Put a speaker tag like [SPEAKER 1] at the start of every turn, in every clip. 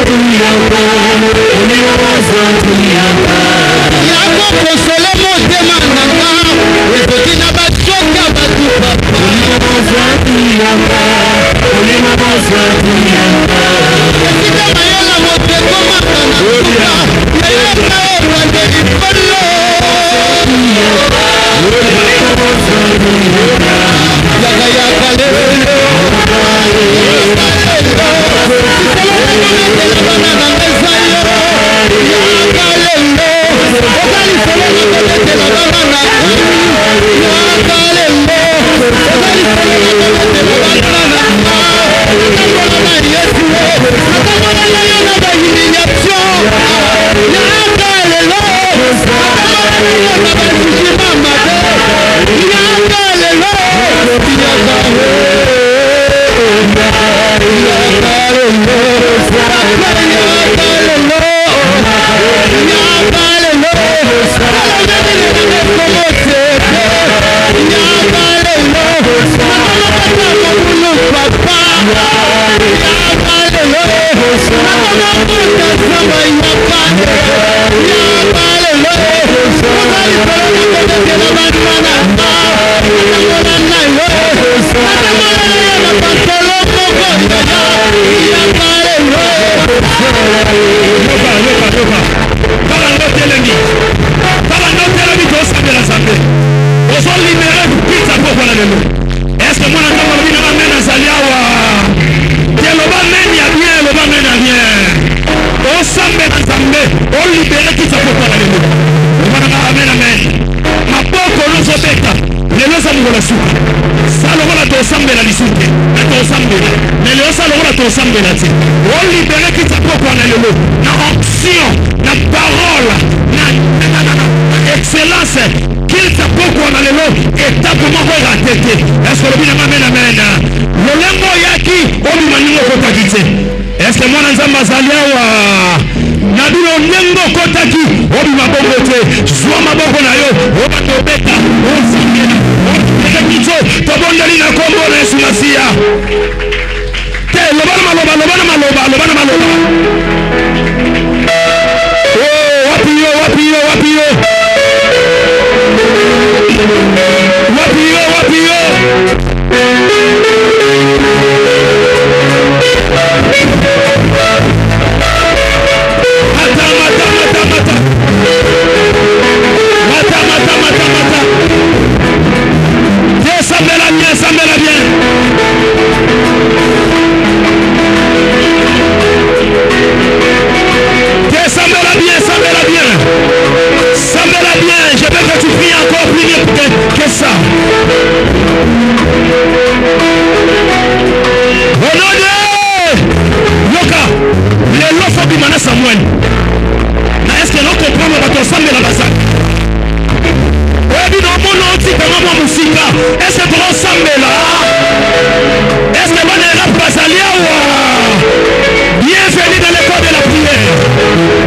[SPEAKER 1] Est-ce que moi excellence qu'il t'a beaucoup dans le lot et t'as comment raté. Est-ce que le bien amen amen le lengo yaki obi manimo kotakite. Est-ce que moi nzamba zaliawa na bilo lengo kotaki obi mabogote zwa maboko na yo oba tobeta ozingena otekito tobondeli na kombo na Yesu Masia te lobana maloba. Oh wapiyo Sambela bien. Je veux que tu pries encore plus mieux que ça. Au nom de Yoka, les lois sont du manas Samuel. Est-ce que l'on comprend le bateau Samuel à Bazak? Est-ce que tu ressembles là? Est-ce que tu bienvenue dans l'école de la prière.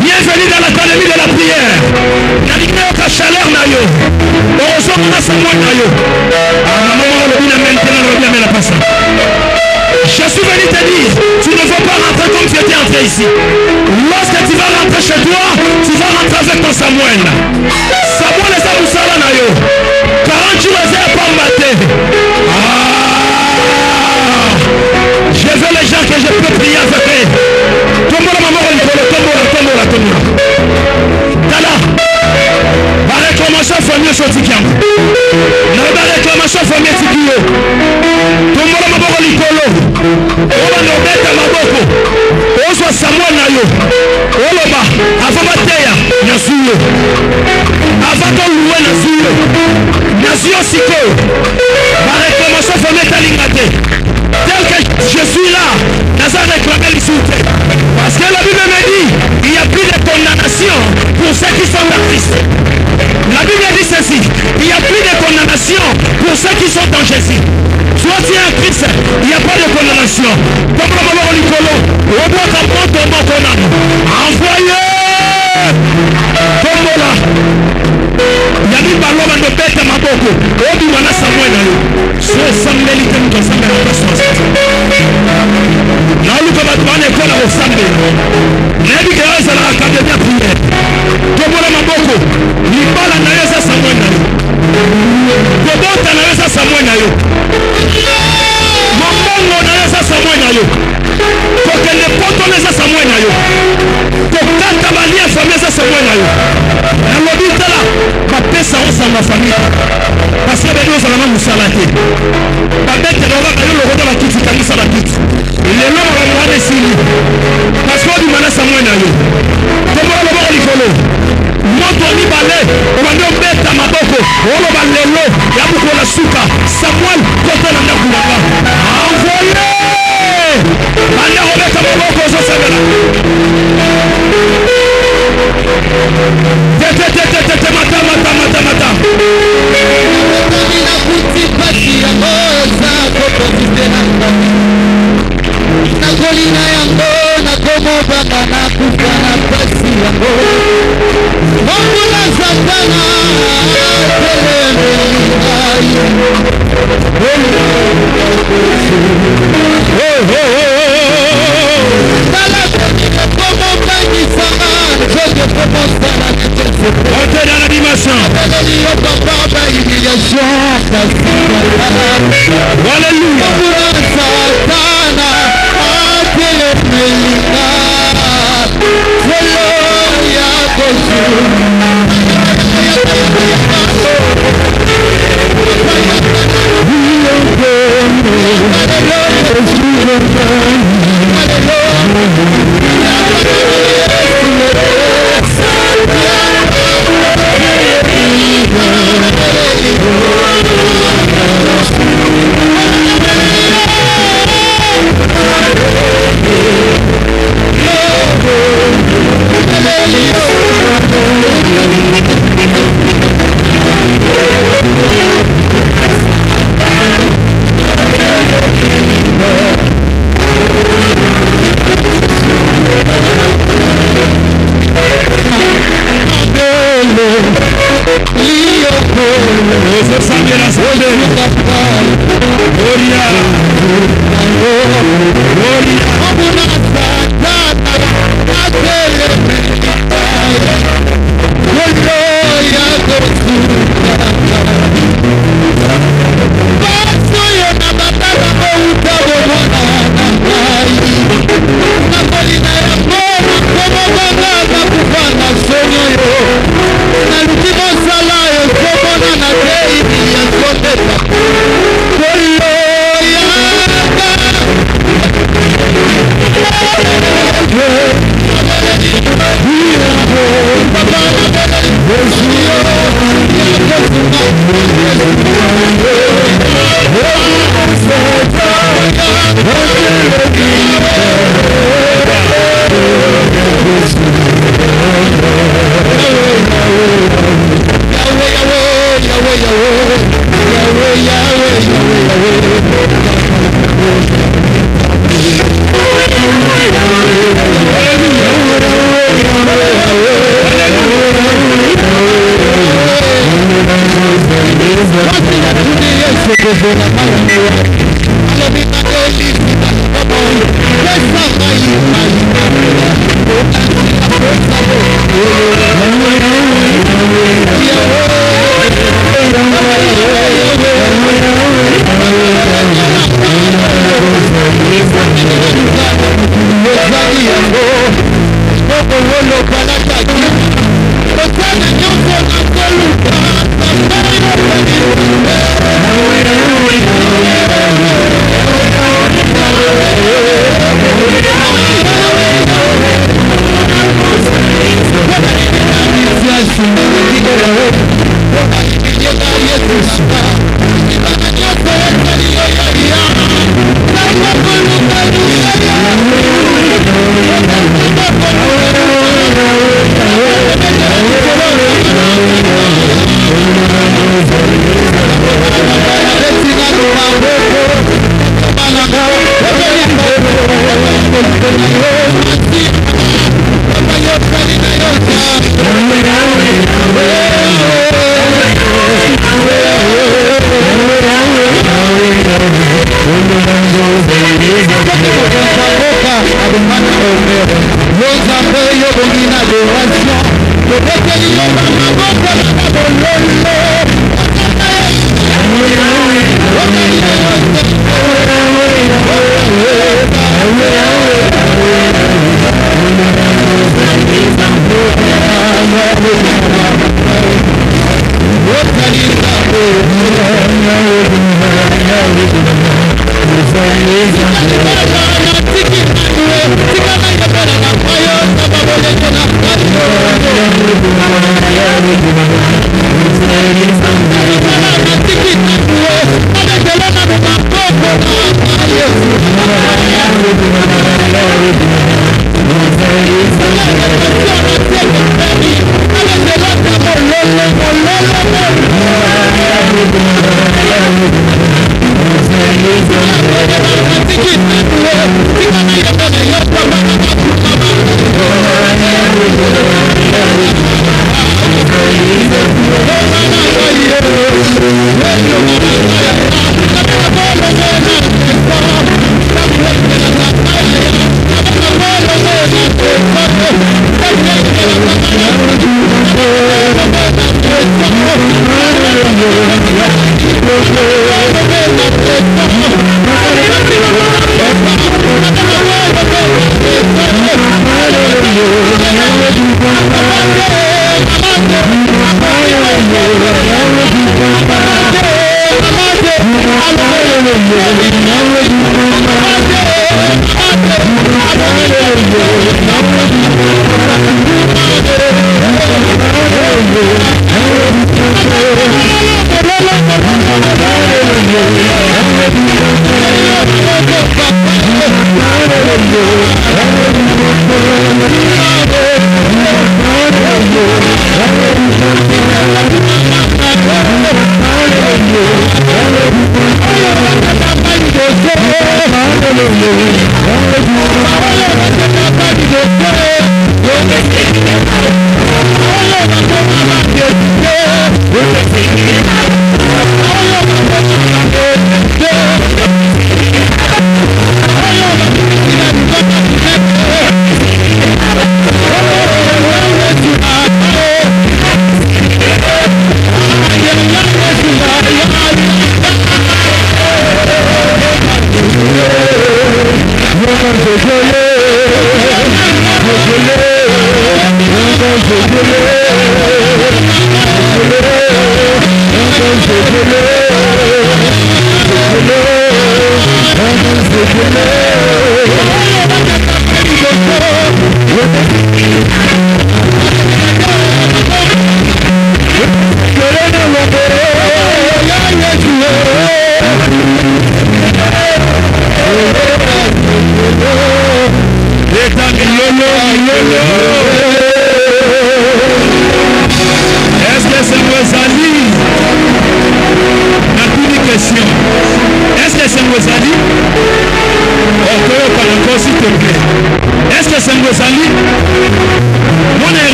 [SPEAKER 1] Bienvenue dans l'académie de la prière. Chaleur na yo. Je suis venu te dire, tu ne veux pas rentrer comme tu étais entré ici. Lorsque tu vas rentrer chez toi, tu vas rentrer avec ton Samuel. Samuel est à Moussala na yo. 40 jours à pas mater. Je veux les gens que je peux prier avec eux. Tombe la maman, tombe la. Tala. La réclamation famille sur Tikiam. La réclamation famille Tikio. Tombe la maman Licolo. On va nous mettre à Maboko. On soit Samuel Nayo. Oloba. Avant Matéa. Nasuyo. Avant ton loué Nasuyo. Nasuyo Siko. La réclamation famille Talingate. Tel que je suis là, dans un réclamé l'insulté. Parce que la Bible me dit, il n'y a plus de condamnation pour ceux qui sont en Christ. La Bible dit ceci, il n'y a plus de condamnation pour ceux qui sont en Jésus. Soit tu es en Christ, il n'y a pas de condamnation. Comme le moment Nicolo, on doit comprendre ton nom qu'on a. Envoyez! Comme là. Il y a des ballons de bête à ma boco. Obi wana Samuel na yo. So Samuel était dans sa mère. Na luka batwane kozala kosambela nayebi ke ezalaka akademi ya priere tombola maboko libala na yo eza samwe na yo kobota na yo eza samwe na yo mombongo na yo eza samwe na yo kokende potolo eza samwe na yo kokata balia famille eza samwe na yo nalobi tala bapesa osanga famille parce que bedi ozala na mosala te babetela obaka yo lokota bakiti kangisa bakiti lelo makambo wana esili parce que odima na samwe na yo tombola loboko likolo moto mibale obandi obeta maboko oloba lelo ya bukola suka samuel kotala ndako nanga envoye banda kobeta maboko ozosabela tete mata
[SPEAKER 2] nakolina yango nakomobanga nakufa na pasi yango omula satana
[SPEAKER 1] Entrez dans la dimension. Alléluia.
[SPEAKER 2] Nzambe yo bongi na adoration. Tobeteli yo na maboko na bololo.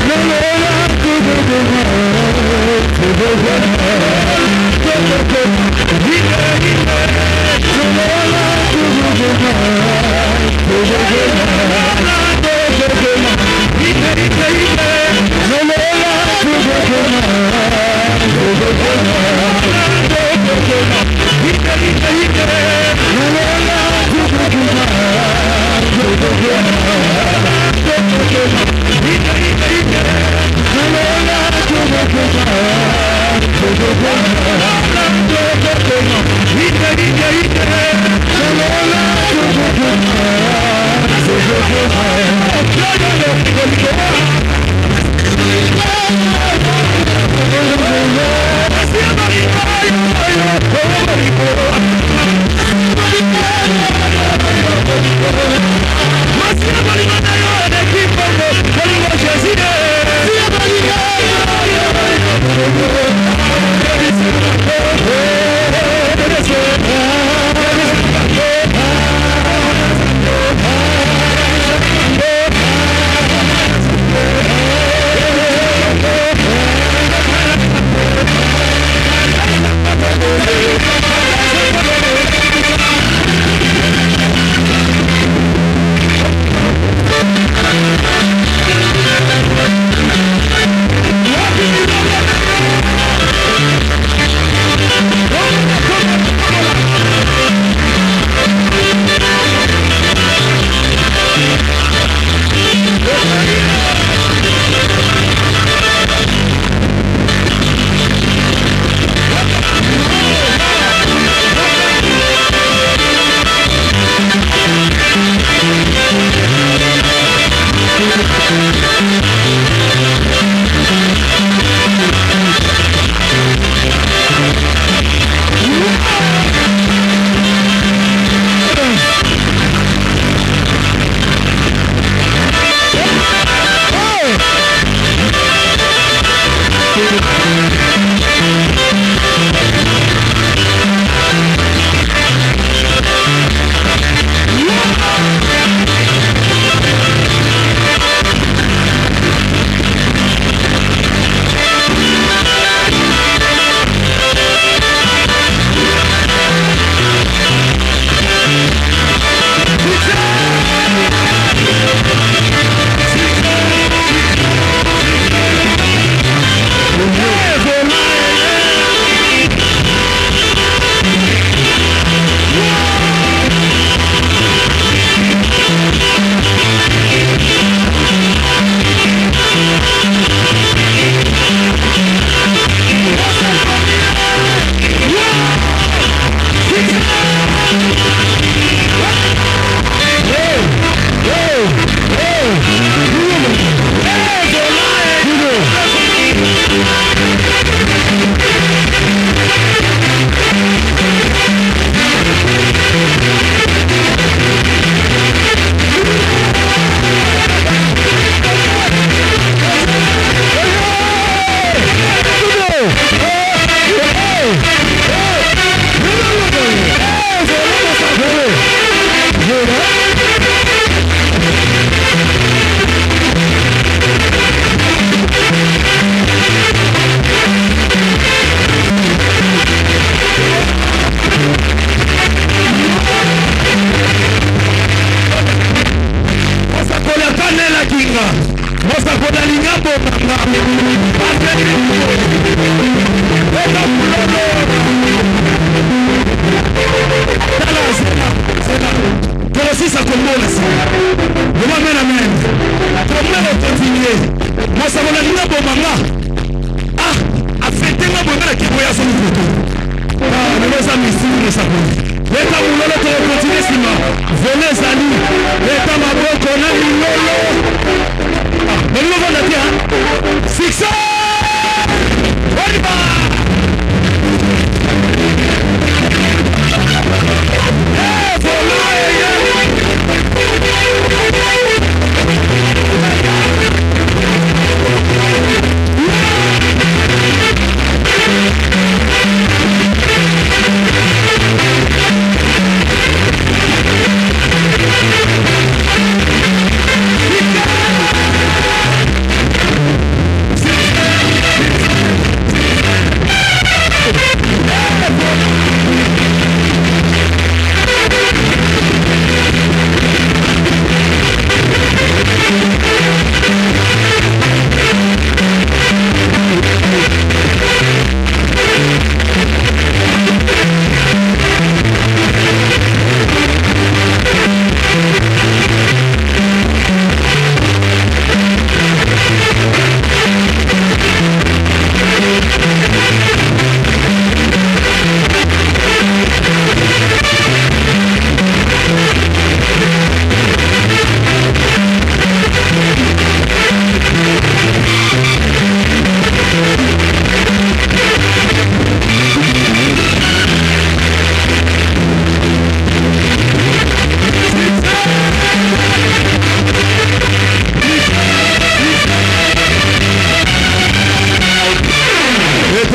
[SPEAKER 1] No, no, no, no, no, no, no, no,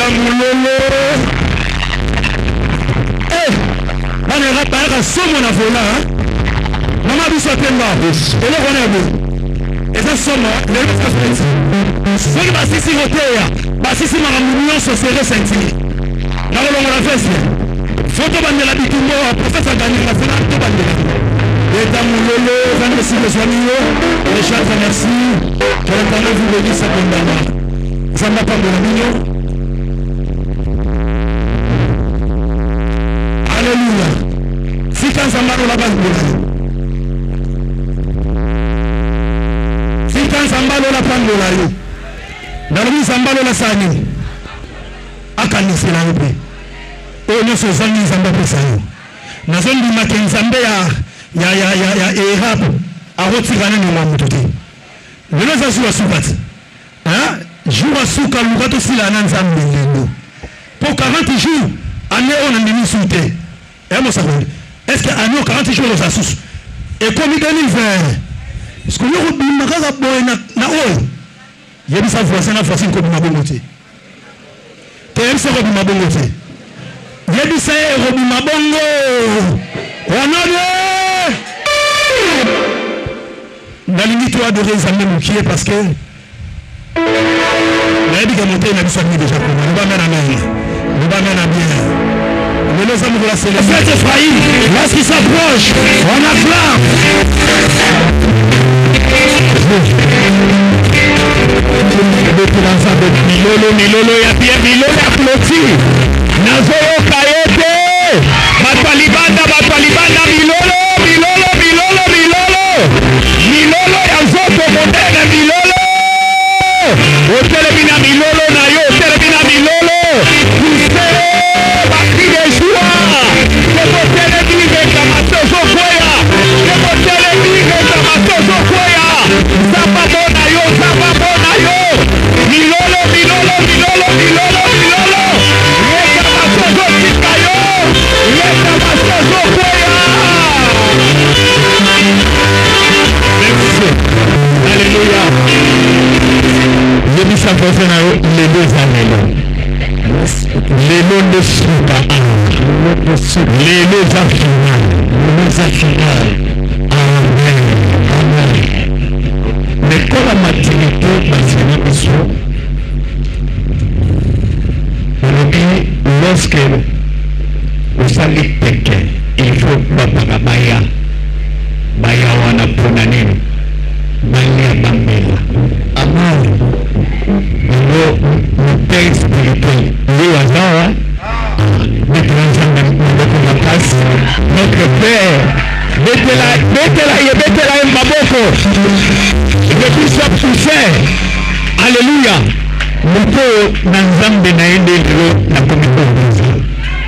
[SPEAKER 1] Mulolo. Eh, on est rappelé à somme na vola. Maman biso temba. Et là on est bon. Et ça somme, les autres fait. Ce qui va sisi hotea, ba sisi maramunion so serré senti. Na lo la fesse. Photo bandela bitumbo, professeur Daniel la fena to bandela. Et dans Mulolo, j'en ai les amis, les chers merci. Que l'Éternel vous bénisse abondamment. Ça n'a pas de mignon. Alléluia. Si quand ça marche la base, si quand ça marche la pandola, dans le ça marche la sani. Akanisi la upe. Oh non, ce zangi zamba pesa yo. Na zondi makenzambe ya ehab. Arotirana ni mwamutote. Lelo za suwa sukati. Hein? Jour à souka lukato sila nanzambe lendo. Pour 40 jours, année on a mis souté. Est-ce que année 40 jours aux assus? Et comme il donne l'hiver, est-ce que nous avons dit que na oi? Il y a des voisins na voisine comme ma bongoté. TM c'est comme ma bongoté. Il y a des c'est comme ma bongo. On a la limite à adorer les amis qui est parce que la vie qui a monté n'a pas déjà pour nous. Nous va mener à bien. Nous va mener à bien. Mais les hommes de la célébration. Faites Ephraïm, lorsqu'il s'approche, on acclame. Milolo, il y a bien Milolo applaudi. Nazo Kayete. Batwalibanda, Milolo. Milolo, ya zoto moderne Milolo. Otelebina Milolo na yo, otelebina Milolo. Poussez, bâti de joie. Que vous télévisez Kamasoso Koya. Que vous télévisez Kamasoso Koya. Zababo na yo. Milolo. Ye Kamasoso Chikayo. Ye Kamasoso Koya. Merci. Alléluia. Je dis ça pour faire les deux années. Les noms de Souda. Les noms affinales. Amen. Mais quand la maturité passe lorsque vous allez péquer, il faut pas baya wana punanini. Baya bambela. Amen. Le père spirituel. Notre Père, mettez-la Mbaboko. Depuis sa poussière. Alléluia. Nous Nanzambe na lelo na komiko.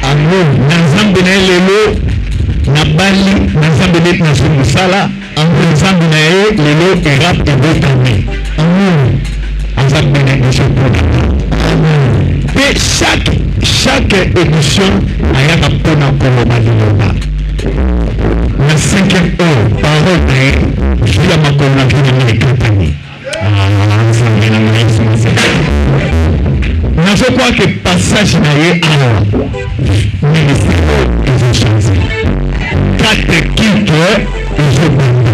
[SPEAKER 1] Amen. Nanzambe na lelo na bali, Nanzambe na sumusala, Nanzambe na lelo erap ebotami. Amen. Nanzambe na Amen. Et chaque édition a un rapport à Kolomaliloba. La 5e heure, parole de Julia Makona qui est Katani. Je crois que passage n'a eu alors. Ministère ils ont changé. 4 équipes ils ont bandé.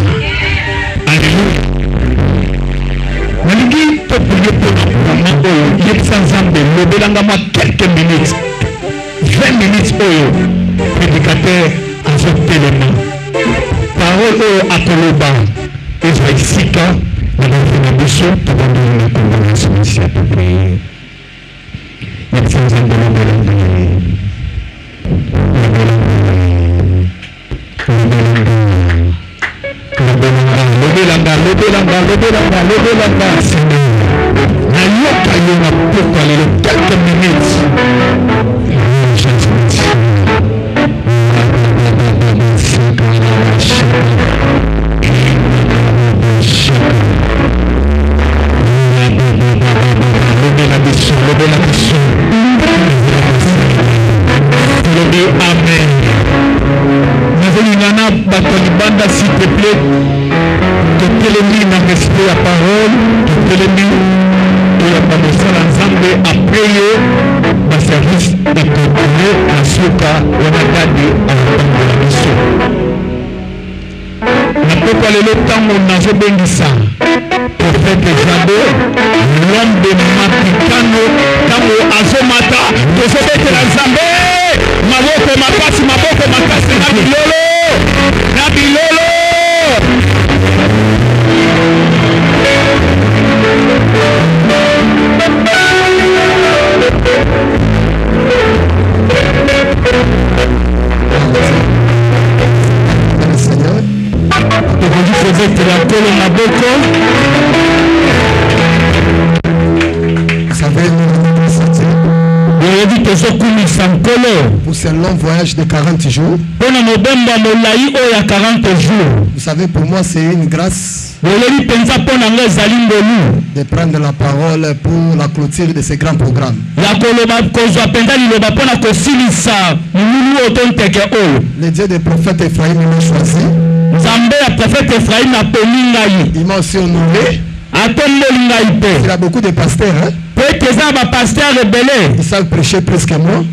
[SPEAKER 1] Alléluia. Malgré tout pour le moment, il y a quelques minutes. 20 minutes pour prédicateur en fait tellement. Parole à Koloba. Et je vais ici quand nous avons fait la mission pour donner la condamnation ici à peu près. Il y a 5 ans de quelques minutes. Amen. Batolibanda, s'il te plaît, de télémis dans respect la parole, de télémis, koyamba mosala nzambe après ye baservice ekontinue na suka wana dadi akotambola biso na pokwa lelo ntango nazobengisa prophète Jado l'homme de Mapikano ntango azomata tozobetela nzambe maboko makasi na bilolo
[SPEAKER 2] pour ce long voyage de 40 jours. Vous savez, pour moi, c'est une grâce de prendre la parole pour la clôture de ce grand programme. Le Dieu des prophètes Ephraim m'a choisi. Il m'a aussi honoré. Il y a beaucoup de pasteurs. Hein? Ils savent prêcher plus que moi.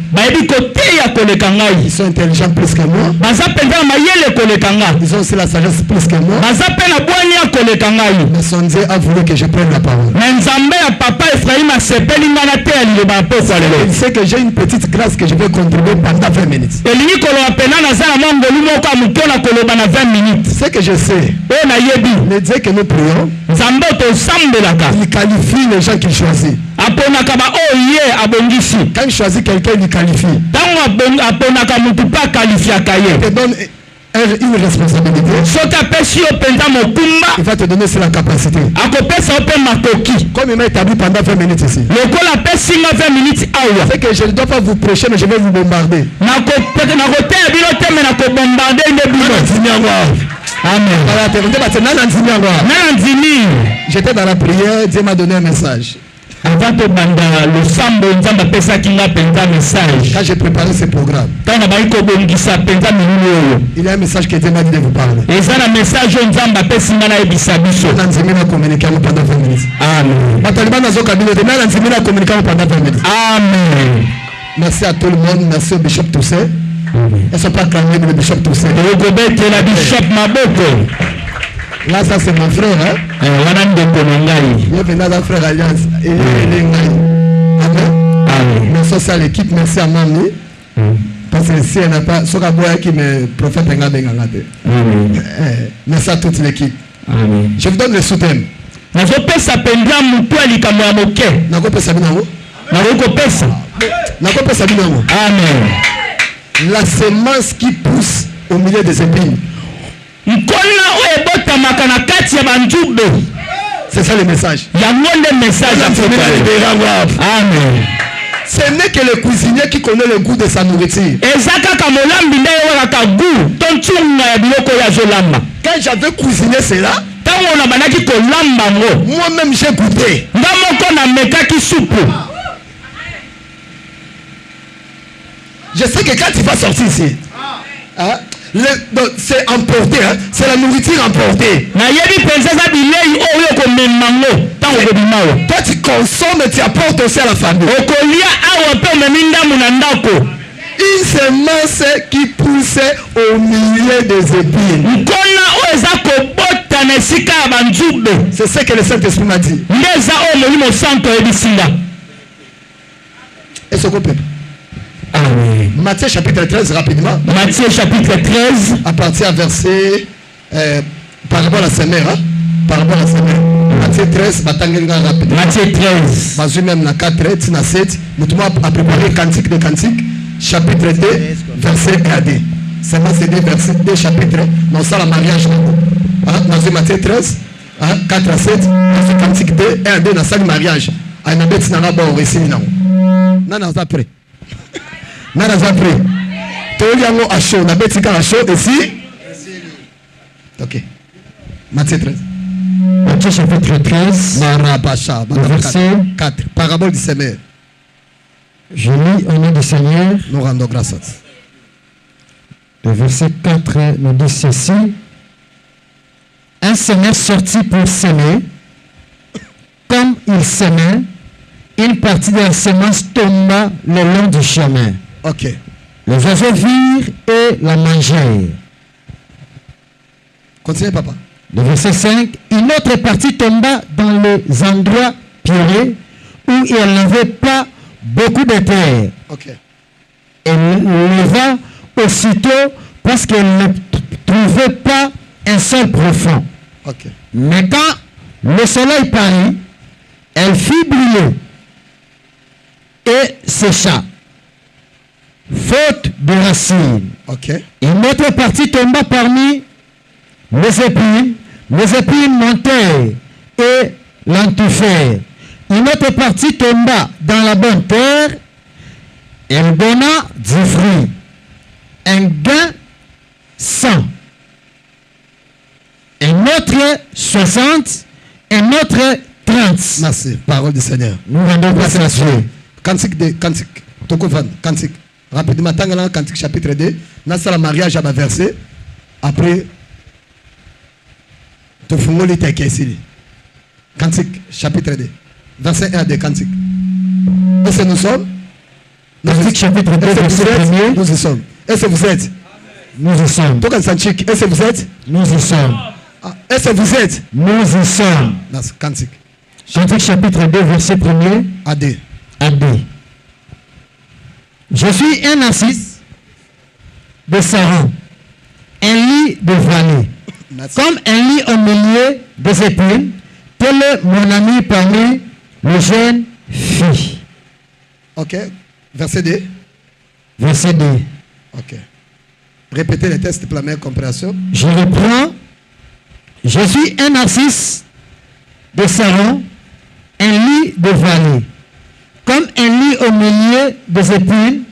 [SPEAKER 2] Ils sont intelligents plus que moi. Ils ont aussi la sagesse plus que moi. Mais son Dieu a voulu que je prenne la parole. Il sait que j'ai une petite grâce que je vais contribuer pendant 20 minutes. Ce que je sais, le Dieu que nous prions, il qualifie les gens qu'il choisit. Quand il choisit quelqu'un, il qualifie. Il te donne une responsabilité. Il va te donner sur la capacité. Comme il m'a établi pendant 20 minutes ici. C'est que je ne dois pas vous prêcher, mais je vais vous bombarder. Amen. J'étais dans la prière, Dieu m'a donné un message. Quand j'ai préparé ce programme, il y a un message que Dieu m'a dit de vous parler. Amen. Merci à tout le monde, merci au Bishop Toussaint. Elles ne sont pas clamées le Bishop Toussaint. Là, ça c'est mon frère. Hein? Il est venu à la frère Alliance. Amen. Merci à l'équipe, merci à Mami. Parce que si elle n'a pas, ce qui me prophète merci à toute l'équipe. Je vous donne le soutien. Amen. La semence qui pousse au milieu des épines. C'est ça le message. Amen. Ce n'est que le cuisinier qui connaît le goût de sa nourriture. Quand j'avais cuisiné cela, moi-même j'ai goûté. Je sais que quand tu vas sortir ici, hein, c'est emporté, hein, c'est la nourriture emportée. Toi tu consommes et tu apportes aussi à la famille. Une semence qui pousse au milieu des épines. C'est ce que le Saint-Esprit m'a dit. Et ce qu'on peut. Matthieu chapitre 13 rapidement.
[SPEAKER 1] Matthieu chapitre 13.
[SPEAKER 2] À partir du verset par rapport à la semaine. Hein? Par rapport à la semaine. Matthieu 13, rapidement.
[SPEAKER 1] Matthieu 13.
[SPEAKER 2] Matthieu même na 4, 7. Nous a préparé cantique de cantique. Chapitre 2, verset 4. C'est deux versets, 2 chapitres. Non, ça, le mariage. Matthieu 13, 4 à 7. Cantique 2, 1 à 2, dans le mariage. Il y a un bête qui n'a pas réussi. Non, après. Non, après. Tu as dit à chaud. La bête qui a chaud ici. Ok. Matthieu 13.
[SPEAKER 1] Matthieu chapitre 13. Verset
[SPEAKER 2] 4. Parabole du Seigneur.
[SPEAKER 1] Je lis au nom du Seigneur.
[SPEAKER 2] Nous rendons grâce.
[SPEAKER 1] Le verset 4 nous dit ceci. Un semeur sortit pour s'aimer. Comme il s'aimait,
[SPEAKER 3] une partie de la semence tomba le long du chemin.
[SPEAKER 2] Ok.
[SPEAKER 3] Les oiseaux virent et la mangèrent.
[SPEAKER 2] Continuez, papa.
[SPEAKER 3] Le verset 5. Une autre partie tomba dans les endroits pierreux où il n'y avait pas beaucoup de terre.
[SPEAKER 2] Ok.
[SPEAKER 3] Elle leva aussitôt parce qu'elle ne trouvait pas un sol profond.
[SPEAKER 2] Ok.
[SPEAKER 3] Mais quand le soleil parut, elle fit brûler et sécha, faute de racines.
[SPEAKER 2] Ok.
[SPEAKER 3] Une autre partie tomba parmi les épines montèrent et l'entoufèrent. Une autre partie tomba dans la bonne terre, elle donna du fruit, un gain 100, un autre 60, un autre 30.
[SPEAKER 2] Merci. Parole du Seigneur.
[SPEAKER 3] Nous rendons grâce à Dieu.
[SPEAKER 2] Cantique. Tokovan. Cantique. Rapidement, Tangala, Cantique chapitre 2. Nasa la mariage à ma verset. Après, Tofungoli Tekesili. Cantique chapitre 2. Verset 1 de Cantique. Est-ce que nous sommes?
[SPEAKER 3] Cantique chapitre 2, verset 1er.
[SPEAKER 2] Nous y sommes. Est-ce que vous êtes?
[SPEAKER 3] Nous y sommes.
[SPEAKER 2] Tokan Sanchik, est-ce que vous êtes?
[SPEAKER 3] Nous y sommes.
[SPEAKER 2] Est-ce que vous êtes?
[SPEAKER 3] Nous y sommes.
[SPEAKER 2] Cantique.
[SPEAKER 3] Cantique chapitre 2, verset 1er.
[SPEAKER 2] AD.
[SPEAKER 3] AD. Je suis un narcisse de Saron, un lit de vallée.
[SPEAKER 2] Merci.
[SPEAKER 3] Comme un lit au milieu des épines, tel est mon ami parmi les jeunes filles.
[SPEAKER 2] Ok. Verset 2.
[SPEAKER 3] Verset 2.
[SPEAKER 2] Ok. Répétez les tests pour la meilleure compréhension.
[SPEAKER 3] Je reprends. Je suis un narcisse de Saron, un lit de vallée. Comme un lit au milieu des épines,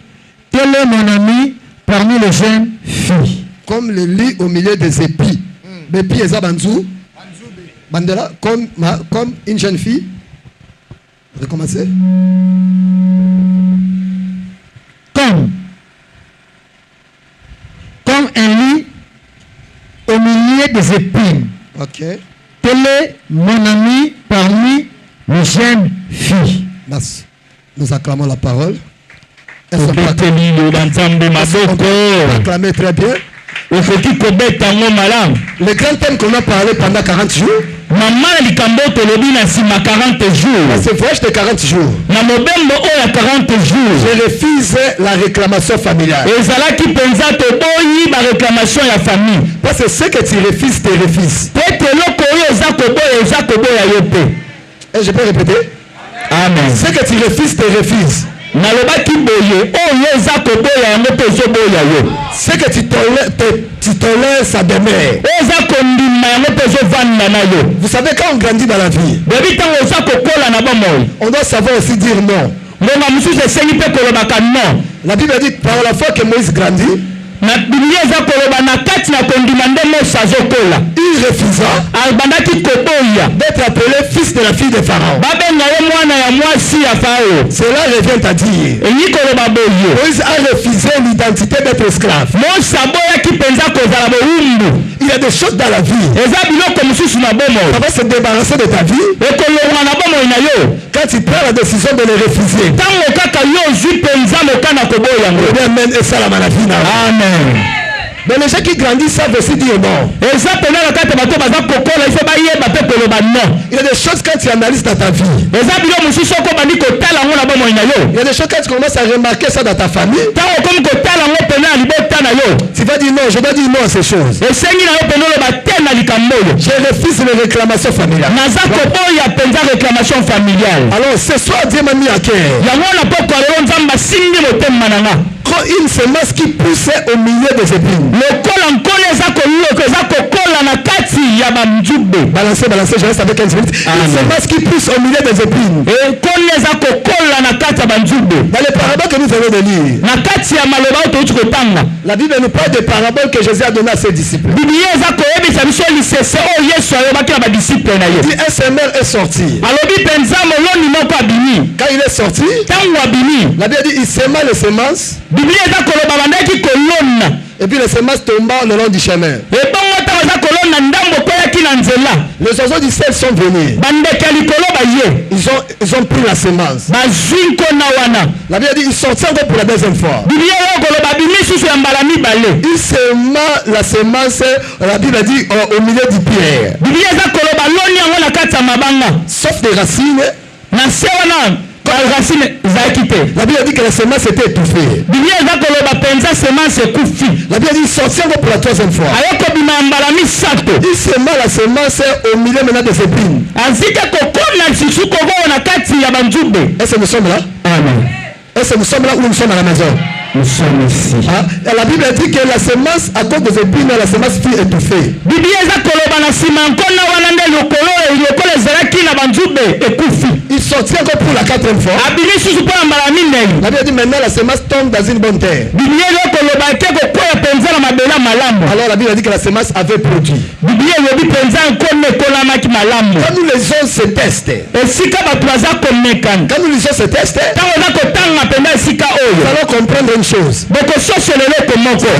[SPEAKER 3] tel est mon ami parmi les jeunes filles.
[SPEAKER 2] Comme le lit au milieu des épis. Bépi et Zabanzou. Bandela, comme une jeune fille. Recommencez.
[SPEAKER 3] Comme un lit au milieu des épines.
[SPEAKER 2] Ok.
[SPEAKER 3] Tel est mon ami parmi les jeunes filles.
[SPEAKER 2] Merci. Nous acclamons la parole. Elles sont acclamées très bien. Le grand thème qu'on a parlé pendant 40 jours, c'est voyage de 40 jours. Je refuse la réclamation familiale. Parce que ce que tu refuses, tu refuses. Et je peux répéter? Amen. Ce que tu refuses, tu refuses. Ce que tu tolères, ça demeure. Vous savez, quand on grandit dans la vie, on doit savoir aussi dire non. La Bible dit par la foi que Moïse grandit, il refusa d'être appelé fils de la fille de Pharaon. Cela revient à dire Moïse a refusé l'identité d'être esclave. Il y a des choses dans la vie. Ça va se débarrasser de ta vie. Quand tu prends la décision de les refuser. Amen. Et ça la maladie. Amen. Mais les gens qui grandissent savent aussi dire non. Il y a des choses quand tu analyses dans ta vie. Il y a des choses quand tu commences à remarquer ça dans ta famille. Tu vas dire non, je dois dire non à ces choses. Je refuse les réclamations familiales. Alors ce soir Dieu m'a mis à cœur. Quand une semence qui poussait au milieu des épines. Balancez, je reste avec 15 minutes. Une semence qui pousse au milieu des épines. Dans les paraboles que nous venons de lire, la Bible nous parle des paraboles que Jésus a données à ses disciples. Il dit un semeur est sorti. Quand il est sorti, la Bible dit il sema les semences. Et puis les semences tombent le long du chemin. Les oiseaux du ciel sont venus. Ils ont pris la semence. La Bible dit ils sortent encore pour la deuxième fois. Ils sèment la semence, la Bible dit au milieu du pierre. Sauf des racines. La Bible dit que la semence était étouffée. La Bible dit sortir encore pour la troisième fois. Il sèment la semence au milieu maintenant des épines. Est-ce que nous sommes là?
[SPEAKER 3] Amen.
[SPEAKER 2] Est-ce que nous sommes là ou nous sommes à la maison?
[SPEAKER 3] Nous sommes ici.
[SPEAKER 2] La Bible dit que la semence, à cause des épines, la semence fut étouffée. Il sortit encore pour la quatrième fois. La Bible dit maintenant la semence tombe dans une bonne terre. Alors la Bible dit que la semence avait produit. Quand nous lisons ce test, nous allons comprendre une chose. Ce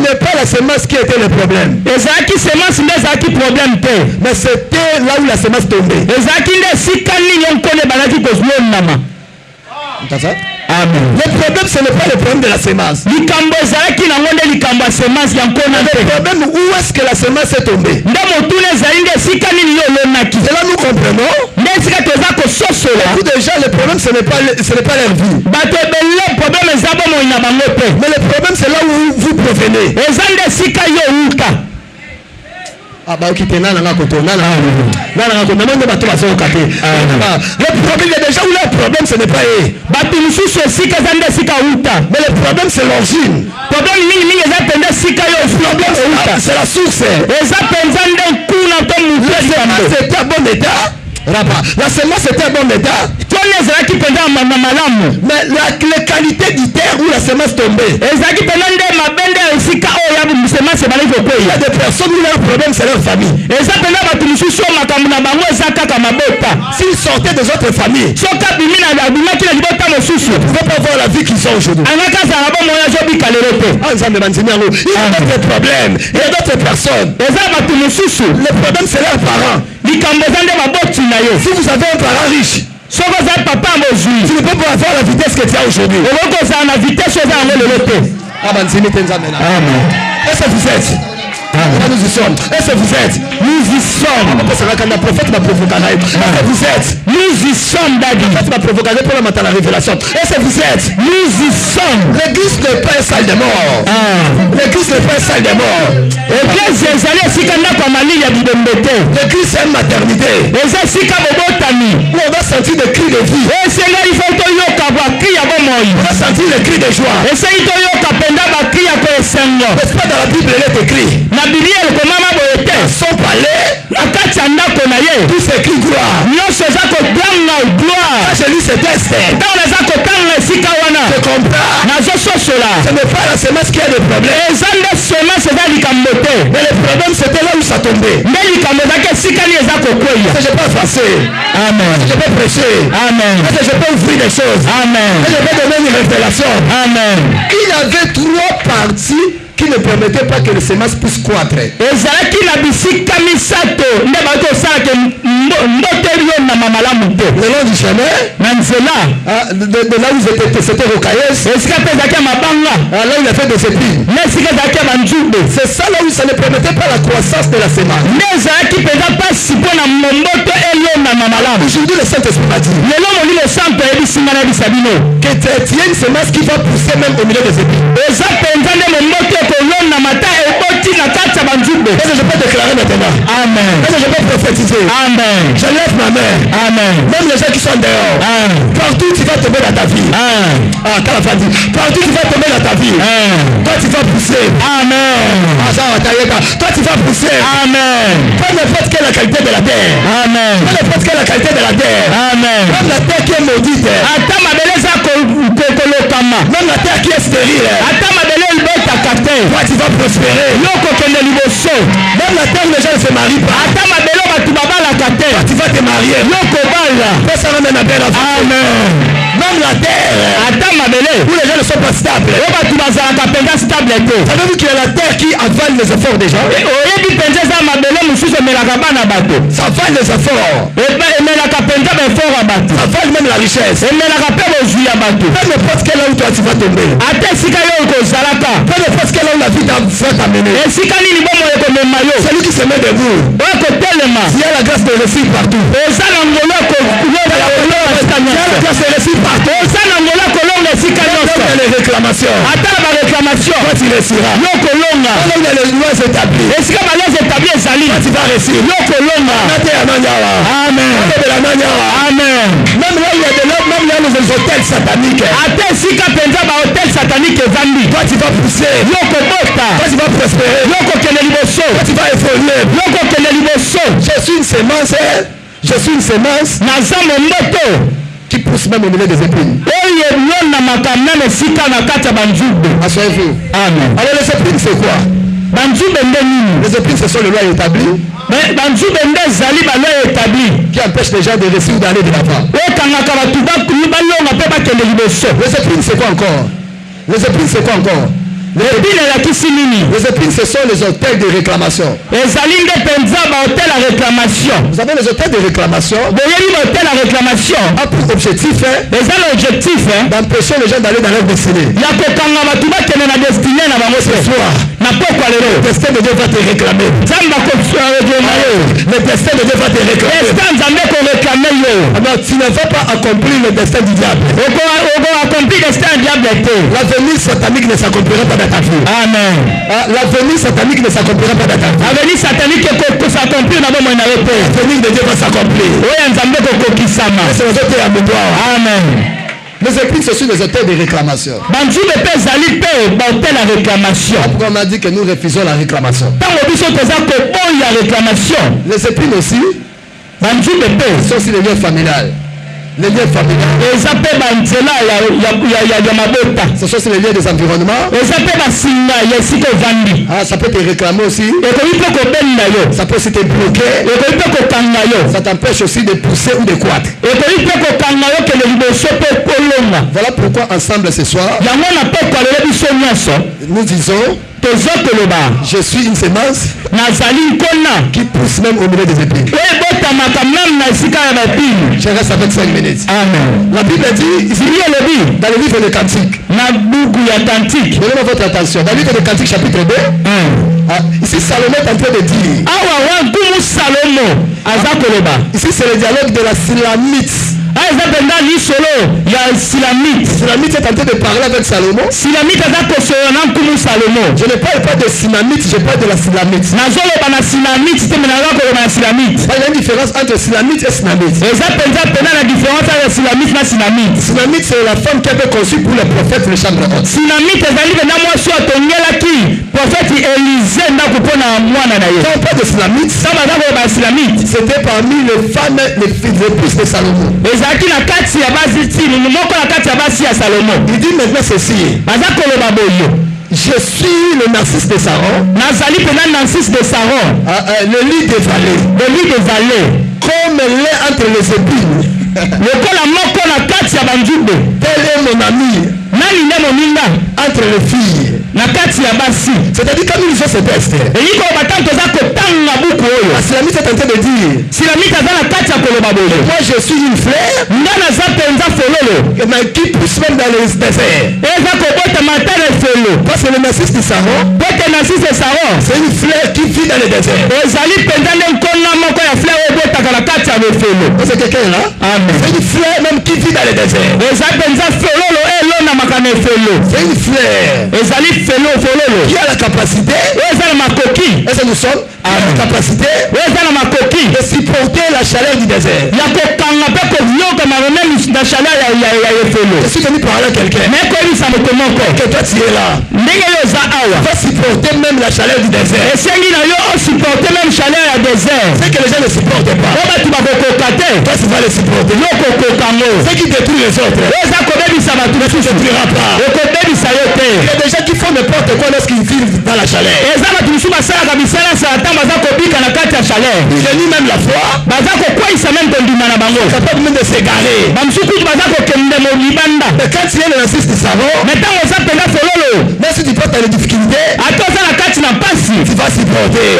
[SPEAKER 2] n'est pas la semence qui était le problème, mais c'était là où la semence tombait. Amen. Le problème, ce n'est pas le problème de la semence. Le problème, où est-ce que la semence est tombée? Et là, nous comprenons. Beaucoup de gens, le problème, ce n'est pas leur vie. Mais le problème, c'est là où vous provenez. Le problème, il y a déjà où le problème, ce n'est pas eux. Mais le problème, c'est l'origine. Le problème, c'est la source. C'était un bon état. La semence était en bon état. Mais la qualité du terre où la semence tombait. Il y a des personnes où leur problème c'est leur famille. S'ils sortaient des autres familles, ils ne pouvaient pas avoir la vie qu'ils ont aujourd'hui. Il y a d'autres problèmes. Il y a d'autres personnes. Le problème c'est leurs parents. Si vous avez un parent riche, tu ne peux pas avoir la vitesse que tu as aujourd'hui. Est-ce que vous êtes? Nous y sommes. Est-ce que vous êtes? Nous y sommes. Quand le prophète m'a provoqué, est-ce que vous êtes? Nous y sommes. Le prophète m'a provoqué pour la révélation. Est-ce que vous êtes? Nous y sommes. L'église n'est pas une salle de mort. L'église n'est pas une salle de mort. L'église c'est une maternité. Où on va sentir des cris de vie. On va sentir les cris de joie. N'est-ce pas dans la Bible il est écrit? Son palais, tout s'écrit gloire. Quand je lis ce texte, je comprends. Ce n'est pas la semence qui a des problèmes. Mais le problème c'était là où ça tombait. Est-ce que je peux passer? Amen. Est-ce que je peux prêcher? Amen. Est-ce que je peux ouvrir des choses? Amen. Est-ce que je peux donner une révélation? Amen. Il y avait 3 parties qui ne permettait pas que les semences puissent croître. Le long du chemin, de là où c'était rocailleuse, là où il a fait des épines. C'est ça là où ça ne permettait pas la croissance de la semence. Aujourd'hui le Saint-Esprit m'a dit que tu as une semence qui va pousser même au milieu des épines. Est-ce que je peux déclarer maintenant? Amen. Est-ce que je peux prophétiser? Amen. Je lève ma main. Amen. Même les gens qui sont dehors. Amen. Partout tu vas tomber dans ta vie. Amen. Partout tu vas tomber dans ta vie. Amen. Toi tu vas pousser. Amen. Toi tu vas pousser. Amen. Pas n'importe quelle qualité de la terre. Amen. Pas n'importe quelle qualité de la terre. Amen. Même la terre qui est maudite. Même la terre qui est stérile. Toi tu vas prospérer. Même la terre où les gens ne se marient pas. Toi tu vas te marier. Amen. Même la terre. Où les gens ne sont pas stables. Savez-vous qu'il y a la terre qui avale les efforts des gens? Ça avale les efforts. Ça avale même la richesse. Peu n'importe quel là où toi tu vas tomber. Peu n'importe quel là où la vie va t'amener. Celui qui se met debout. Il y a la grâce de réussir partout. Il y a la grâce de réussir partout. Il y a les réclamations. Toi tu réussiras. Là où il y a les lois établies. Toi tu vas réussir. Amen. Même là où il y a les hôtels sataniques. Toi tu vas pousser. Toi tu vas prospérer. Toi tu vas évoluer. Je suis une semence. Qui pousse même au milieu des épines. Asseyez-vous. Amen. Alors les épines c'est quoi? Les épines ce sont les lois établies qui empêchent les gens de réussir ou d'aller de l'avant. Les épines c'est quoi encore? Les épines c'est quoi encore? Les épines ce sont les hôtels de réclamation. Vous avez les hôtels de réclamation a pour objectif d'empêcher les gens d'aller dans leur destinée. Ce soir, le destin de Dieu va te réclamer. Le destin de Dieu va te réclamer. Alors tu ne vas pas accomplir le destin du diable. L'avenir satanique ne s'accomplira pas dans ta vie. Amen. L'avenir satanique ne s'accomplira pas dans ta vie. L'avenir de Dieu va s'accomplir. Amen. Les épines ce sont des hôtels de réclamation. Pourquoi on a dit que nous refusons la réclamation? Les épines aussi sont aussi les liens familiales. Les liens familiaux. Ce sont les liens des environnements. Ça peut te réclamer aussi. Ça peut aussi te bloquer. Ça t'empêche aussi de pousser ou de croître. Voilà pourquoi ensemble ce soir nous disons je suis une semence qui pousse même au milieu des épines. Je reste avec 5 minutes. Amen. La Bible dit dans le livre de Cantique. Donnez-moi votre attention. Dans le livre de Cantique chapitre 2. Ici Salomon est en train de dire. Ici c'est le dialogue de la Silamite. Silamite est en train de parler avec Salomon. Je ne parle pas de Silamite, je parle de la Silamite. Il y a une différence entre Silamite et Silamite. Silamite c'est la femme qui avait conçu pour le prophète le chambre haute. Quand on parle de Silamite, c'était parmi les femmes, les épouses de Salomon. Il dit maintenant ceci. Je suis le narcisse de Saron. Le lit des vallées. Comme l'est entre les épines. Tel est mon ami. Entre les filles. C'est-à-dire comme ils ont ce test. La Silamite est en train de dire moi je suis une fleur qui pousse même dans les déserts. Parce que le narcisse de Saron c'est une fleur qui vit dans les déserts. C'est quelqu'un là? C'est une fleur même qui vit dans les déserts. C'est une fleur qui a la capacité, est-ce que nous sommes la capacité de supporter la chaleur du désert. Je suis venu parler à quelqu'un que toi tu es là. Va supporter même la chaleur du désert. C'est que les gens ne supportent pas. Toi tu vas les supporter. Ce qui détruit les autres ne détruira pas. Il y a des gens qui font n'importe quoi lorsqu'ils vivent dans la la chaleur.
[SPEAKER 1] Il réunit
[SPEAKER 2] même la foi. Capable même de s'égarer. Mais quand il est dans l'assiste du salon, même si tu passes dans les difficultés, tu vas supporter.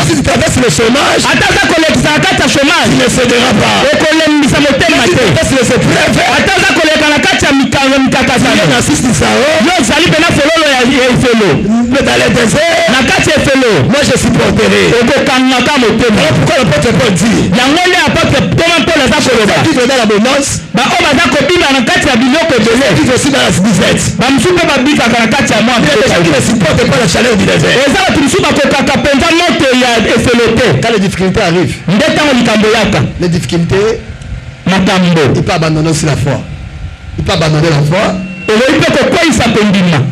[SPEAKER 2] Si tu traverses le chômage, tu ne céderas pas. Si tu traverses les épreuves, tu assistes du salon, mais dans les déserts, moi je supporterai. Alors pourquoi l'apôtre Paul dit vivre dans l'abondance, vivre aussi dans la disette. Qui ne supporte pas la chaleur du désert. Quand les difficultés arrivent, les difficultés, il peut abandonner aussi la foi. Il peut abandonner la foi.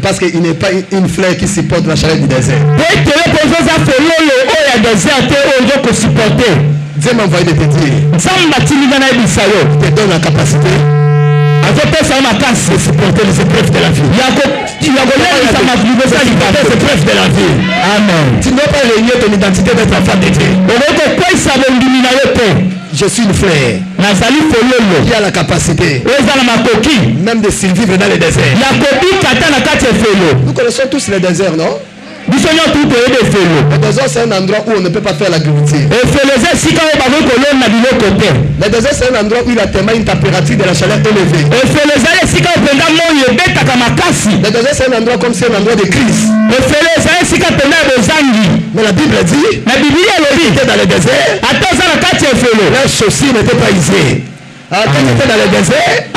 [SPEAKER 2] Parce qu'il n'est pas une fleur qui supporte la chaleur du désert. Dieu m'a envoyé de te dire, il te donne la capacité de supporter les épreuves de la vie. Amen. Tu ne dois pas réunir ton identité d'être enfant de Dieu. Je suis une fleur qui a la capacité même de survivre dans les déserts. Nous connaissons tous les déserts, non? Le désert, c'est un endroit où on ne peut pas faire l'agriculture. Le désert, c'est un endroit où il a tellement une température de la chaleur élevée. Le désert, c'est un endroit comme c'est un endroit de crise. Mais la Bible dit, il était dans le désert, leurs chaussures n'étaient pas usées. Quand tu étais dans le désert,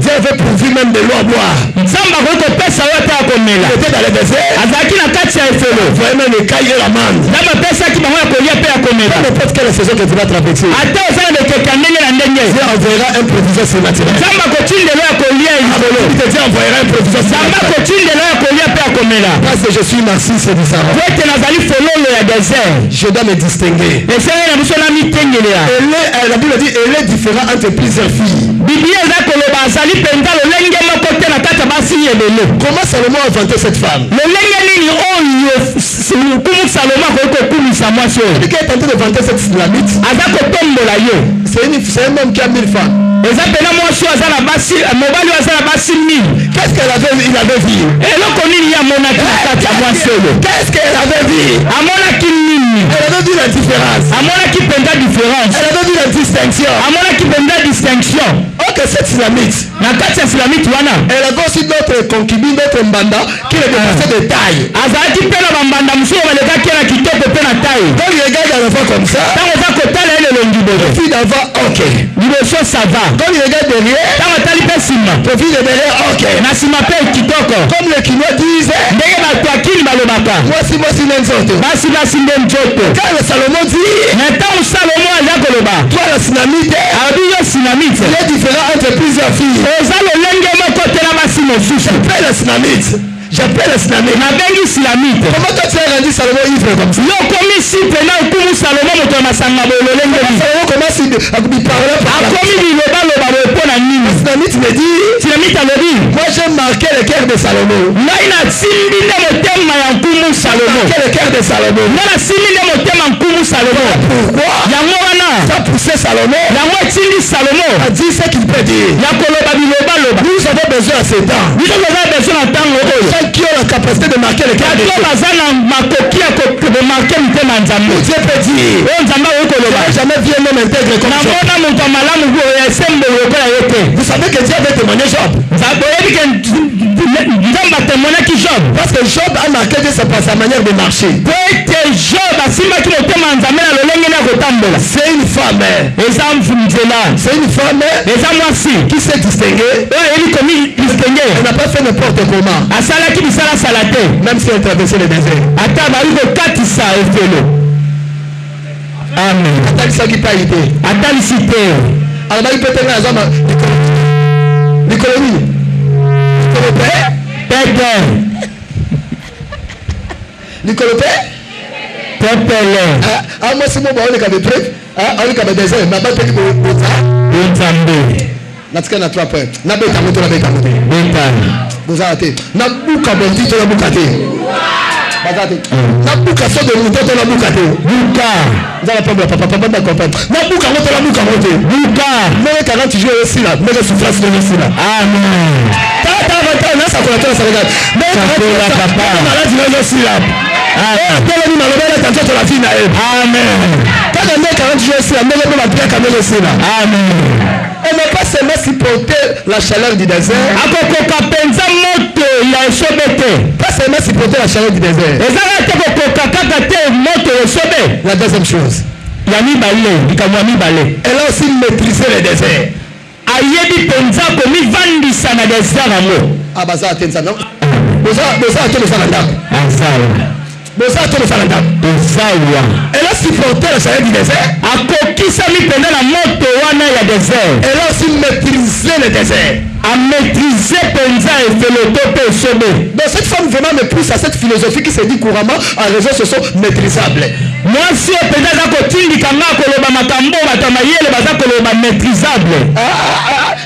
[SPEAKER 2] Dieu avait pourvu même de l'eau à boire. Il était dans le désert, voyez même les cailles et la manne. N'importe quelle saison que tu vas traverser, Dieu enverra un proviseur surnaturel. Dieu enverra un proviseur surnaturel. Parce que je suis Narcisse du Sahara, je dois me distinguer. La Bible dit, elle est différente entre plusieurs filles. Comment Salomon a inventé cette femme? Il est tenté de vanter cette Sulamite. C'est un homme qui a 1000 femmes. Qu'est-ce qu'elle avait vu? Il avait vu. Qu'est-ce qu'elle avait vu? Elle avait vu la différence. Elle avait vu la distinction. Ok, cette Sulamite, elle avait aussi d'autres concubines, d'autres mbanda qui les dépassaient de taille. Quand il regarde l'enfant comme ça, le fils d'avant, ok. Quand il regarde derrière, le fils de derrière, ok. Comme les Kinois disent, moi si n'enzote. Quand le Salomon dit, toi la Sulamite, il est différent entre plusieurs filles. J'appelle la Sulamite. Comment toi tu as rendu Salomon ivre comme ça? Salomon commence à lui parler par la Sulamite me dit, moi j'ai marqué le cœur de Salomon. Marqué le cœur de Salomon. Pourquoi? Ça a poussé Salomon a dit ce qu'il peut dire. Nous avons besoin à ces temps qui ont la capacité de marquer le cœur de Dieu. Dieu peut dire, jamais vu un homme intègre comme Job. Vous savez que Dieu avait témoigné Job. Parce que Job a marqué de sa manière de marcher. C'est une femme. C'est une femme qui s'est distinguée. Elle n'a pas fait n'importe comment. Même si elle traversait le désert. Amen. Atalisaki pas idée. Atalisité. Alors il peut être dans un l'économie. Moi c'est moi on est comme prêtre. On est comme désert. Ma belle petit natika na 3 points na beta moto beta vous arrêtez na buka bonti to na buka te bazate na buka so de moto to na buka te buka nzala papa banda comprendre na buka moto na buka moto buka mais 40 jours aussi là mais souffrance de aussi là amen ta na ça connaît ça regarde mais papa malade là aussi là toloni malobela tanto to la vie na amen quand on est 40 jours aussi là mais on va bien quand même aussi là amen. On ne peut pas seulement supporter la chaleur du désert. Pas seulement supporter la chaleur du désert. La deuxième chose. Elle a aussi maîtrisé le désert. Ah bah ça atteint ça non. Elle a supporté la chaleur du désert. Elle a aussi maîtrisé le désert. Donc cette femme vraiment me pousse à cette philosophie qui se dit couramment en réseaux sociaux maîtrisables.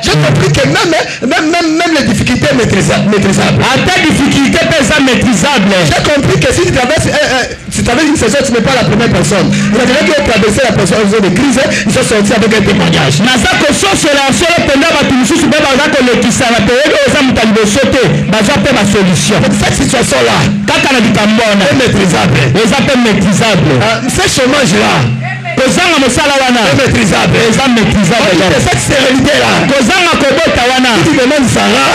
[SPEAKER 2] J'ai compris que même les difficultés maîtrisables. J'ai compris que si tu traverses une saison, tu n'es pas la première personne. Il a déjà traversé la personne en zone de crise, ils sont sortis avec un témoignage. Cette situation-là est maîtrisable. Ce chômage-là est maîtrisable. Cette stérilité-là, tu demandes Sarah,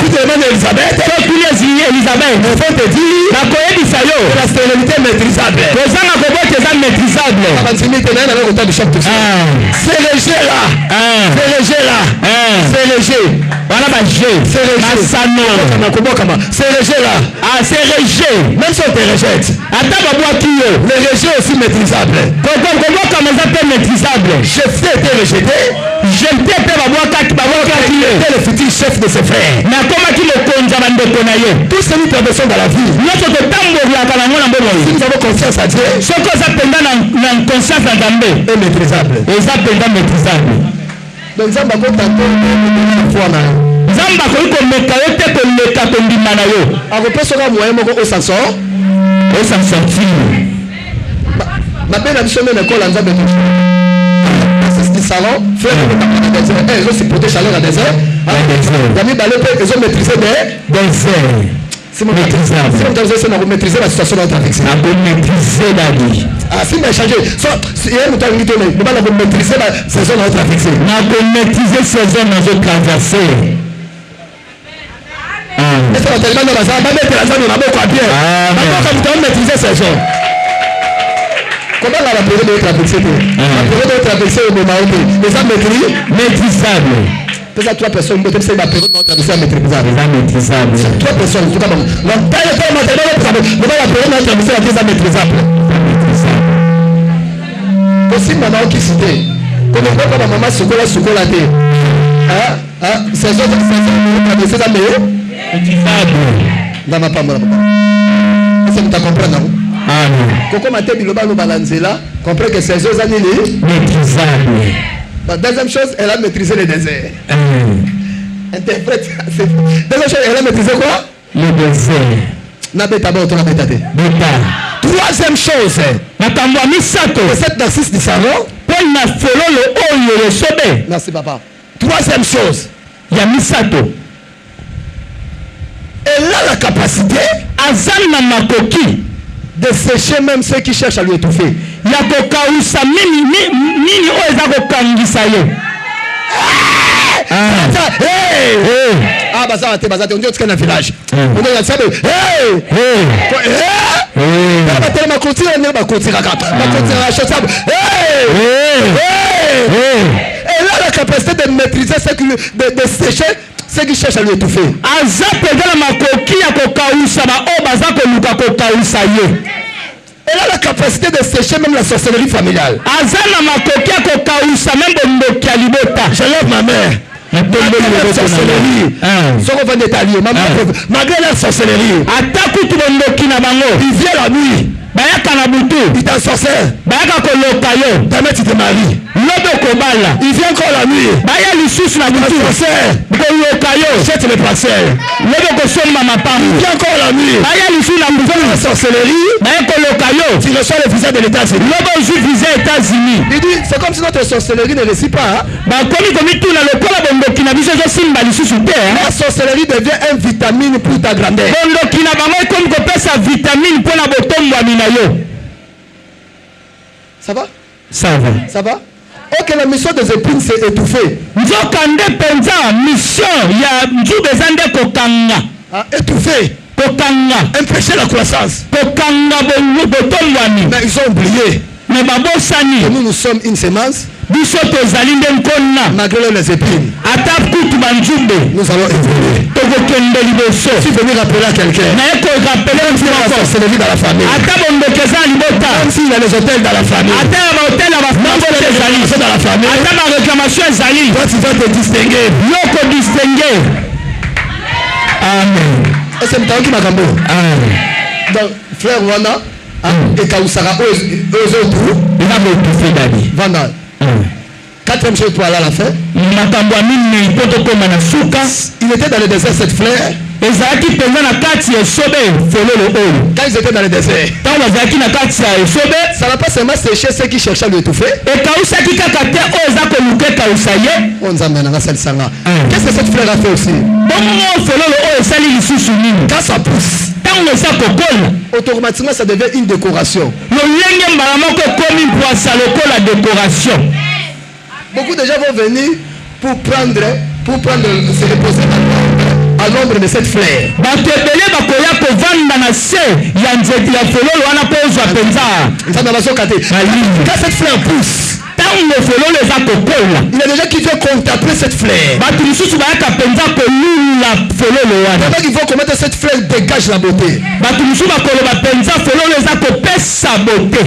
[SPEAKER 2] tu demandes Elisabeth, on va te dire que la stérilité est maîtrisable. C'est léger là. C'est léger. C'est léger là. Même si on te rejette, le rejet est aussi maîtrisable. Jephthé était rejeté. Était le futur chef de ses frères. Tout ce que nous traversons dans la vie, si nous avons confiance à Dieu, est maîtrisable. Donc nous avons salon, frère, ils ont supporté chaleur à désert. Ils ont maîtrisé des déserts. C'est maîtriser la situation dans notre vie. Maîtriser la vie. Ah, si, mais changer. Il y a un temps où on va maîtriser la saison dans notre vie. Maîtriser la saison dans notre traversée. Et ça va tellement dans la salle. On va mettre la salle dans la boue à bien. On va maîtriser la saison. Comment la période de traversée? La période de traversée au moment où les hommes maîtrisables. Peut-être 3 personnes, peut-être c'est la période de traversée maîtrisable. 3 personnes, tout d'abord. Donc, pas le temps matériel, mais la période de traversée est maîtrisable. Aussi, maman qui citait. Comme on voit comme maman soukola thé. Ces autres traversées ça maîtrisable. Dans ma femme, est-ce que tu comprends, non? Coco Maté Biloba nous balanzela, comprend que ces deux années maîtrisables. La deuxième chose, elle a maîtrisé le désert. Interprète. Deuxième chose, elle a maîtrisé quoi? Le désert. Troisième chose, cette narcisse du salon. Merci papa. Troisième chose, il y a Misato. Elle a la capacité de sécher même ceux qui cherchent à lui étouffer. Ah bah ça va te on dit que dans village. On est ça elle a la capacité de maîtriser de sécher ceux qui cherchent à lui étouffer. Elle a la capacité de sécher même la sorcellerie familiale. Je lève ma mère. Malgré la sorcellerie, il vient la nuit.
[SPEAKER 3] bayaka na butu
[SPEAKER 2] il t'ensorcelle,
[SPEAKER 3] bayaka koloka yo
[SPEAKER 2] jamais tu te maries,
[SPEAKER 3] lobe kobala
[SPEAKER 2] il vient encore la nuit,
[SPEAKER 3] baya lisusu na butu koloka yo
[SPEAKER 2] jette les parcelles,
[SPEAKER 3] lobe kosomba mapango
[SPEAKER 2] il vient encore la nuit,
[SPEAKER 3] baya lisusu na butu
[SPEAKER 2] la sorcellerie,
[SPEAKER 3] baya koloka yo
[SPEAKER 2] tu reçois le visa de l'État-Unis.
[SPEAKER 3] lobe ozwi visa États-Unis
[SPEAKER 2] Il dit, c'est comme si notre sorcellerie ne réussit pas.
[SPEAKER 3] bakomi komituna lokola bondoki na biso ezosimba lisusu te
[SPEAKER 2] La sorcellerie devient une vitamine pour ta grandeur.
[SPEAKER 3] bondoki na bango ekomi kopesa vitamine mpo na botombwami na yo.
[SPEAKER 2] Ça va?
[SPEAKER 3] Ça va.
[SPEAKER 2] Ça va? Ok, la mission des épines, c'est étouffer.
[SPEAKER 3] nzokande mpenza mission ya nzube eza nde kokanga
[SPEAKER 2] Ah, étouffer.
[SPEAKER 3] kokanga
[SPEAKER 2] Empêcher la croissance.
[SPEAKER 3] kokanga botombwami
[SPEAKER 2] Mais ils ont oublié
[SPEAKER 3] me babosani
[SPEAKER 2] que nous sommes une semence,
[SPEAKER 3] biso tozali nde nkonna
[SPEAKER 2] malgré les épines.
[SPEAKER 3] ata kutu banzube
[SPEAKER 2] Nous allons évoluer.
[SPEAKER 3] tokokende liboso
[SPEAKER 2] Si venir rappeler à quelqu'un,
[SPEAKER 3] naye korapele
[SPEAKER 2] si la
[SPEAKER 3] moko
[SPEAKER 2] sorcellerie dans la famille,
[SPEAKER 3] ata bondoki eza na libota
[SPEAKER 2] même s'il y a les hôtels dans la famille,
[SPEAKER 3] ata ya bahotel ya bafambote ezali
[SPEAKER 2] c'est dans la famille,
[SPEAKER 3] ata baréclamation ezali
[SPEAKER 2] toi tu vas te distinguer.
[SPEAKER 3] yo kodistingue. Amen.
[SPEAKER 2] Et c'est le qui m'a cambo.
[SPEAKER 3] Amen.
[SPEAKER 2] Donc, frère Wana, et Kaoussara, eux autres,
[SPEAKER 3] eza botufe dadi.
[SPEAKER 2] Vanda. Quatrième chose pour aller à la fin.
[SPEAKER 3] makambo ya minei mpo tokóma na suka
[SPEAKER 2] Il était dans le désert, cette fleur.
[SPEAKER 3] ezalaki mpenza na kati ya esobe fololo oyo
[SPEAKER 2] Quand ils étaient dans le désert,
[SPEAKER 3] ntango bazalaki na kati ya esobe
[SPEAKER 2] ça n'a pas seulement séché ceux qui cherchaient à le étouffer.
[SPEAKER 3] ekausaki kaka te oyo eza koluka ekausa ye.
[SPEAKER 2] On nous amène à cette sanga. Qu'est-ce que cette fleur a fait aussi?
[SPEAKER 3] bongo fololo oyo esali lisusu nini
[SPEAKER 2] Quand ça pousse,
[SPEAKER 3] ntango eza kokola
[SPEAKER 2] automatiquement ça devient une décoration.
[SPEAKER 3] lolenge mbala moko ekomi mpwasa lokola décoration.
[SPEAKER 2] Beaucoup de gens vont venir pour prendre se reposer à l'ombre de cette fleur.
[SPEAKER 3] bato ebele bakoya kovanda na se ya nzete ya fololo wana mpo ozwa mpenza
[SPEAKER 2] Quand cette fleur pousse,
[SPEAKER 3] ntango fololo eza kokola
[SPEAKER 2] il y a des gens qui veulent contempler cette fleur.
[SPEAKER 3] bato lisusu bayaka mpenza kolula fololo wana
[SPEAKER 2] Pendant qu'ils vont commettre cette fleur, dégage la beauté.
[SPEAKER 3] bato mosusu bakoloba mpenza fololo eza kopesa bote.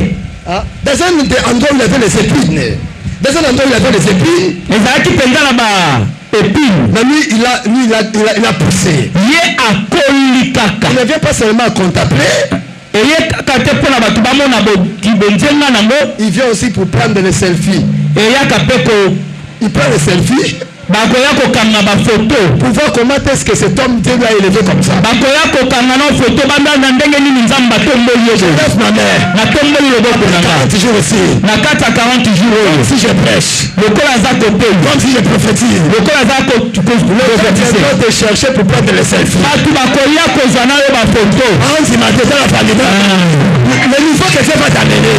[SPEAKER 2] Dans un endroit où il y avait les épines, dans un endroit où il y avait les épines,
[SPEAKER 3] ezalaki mpenza na baépine
[SPEAKER 2] mais lui, il a poussé.
[SPEAKER 3] ye akoli kaka
[SPEAKER 2] Il ne vient pas seulement à contempler,
[SPEAKER 3] eye kaka te mpo na bato bamona bonzenga nango
[SPEAKER 2] il vient aussi pour prendre les selfies.
[SPEAKER 3] eyaka mpe
[SPEAKER 2] Il prend les selfies
[SPEAKER 3] bakoya kokanga bafoto
[SPEAKER 2] pour voir comment est-ce que cet homme Dieu l'a élevé comme ça.
[SPEAKER 3] bakoya kokanga na foto banda na ndenge nini nzambe atomboli
[SPEAKER 2] Je
[SPEAKER 3] yo
[SPEAKER 2] lève ma mère.
[SPEAKER 3] natomboli loboko na nga
[SPEAKER 2] 40 jours aussi.
[SPEAKER 3] na kati ya 40 jours oyo
[SPEAKER 2] Si je prêche,
[SPEAKER 3] lokola aza kopeli
[SPEAKER 2] comme si je prophétise,
[SPEAKER 3] lokola aza
[SPEAKER 2] je vais te chercher pour prendre les selfies.
[SPEAKER 3] bato bakoya kozwa na yo bafoto.
[SPEAKER 2] Il m'a dit la famille. Le niveau que Dieu va t'amener.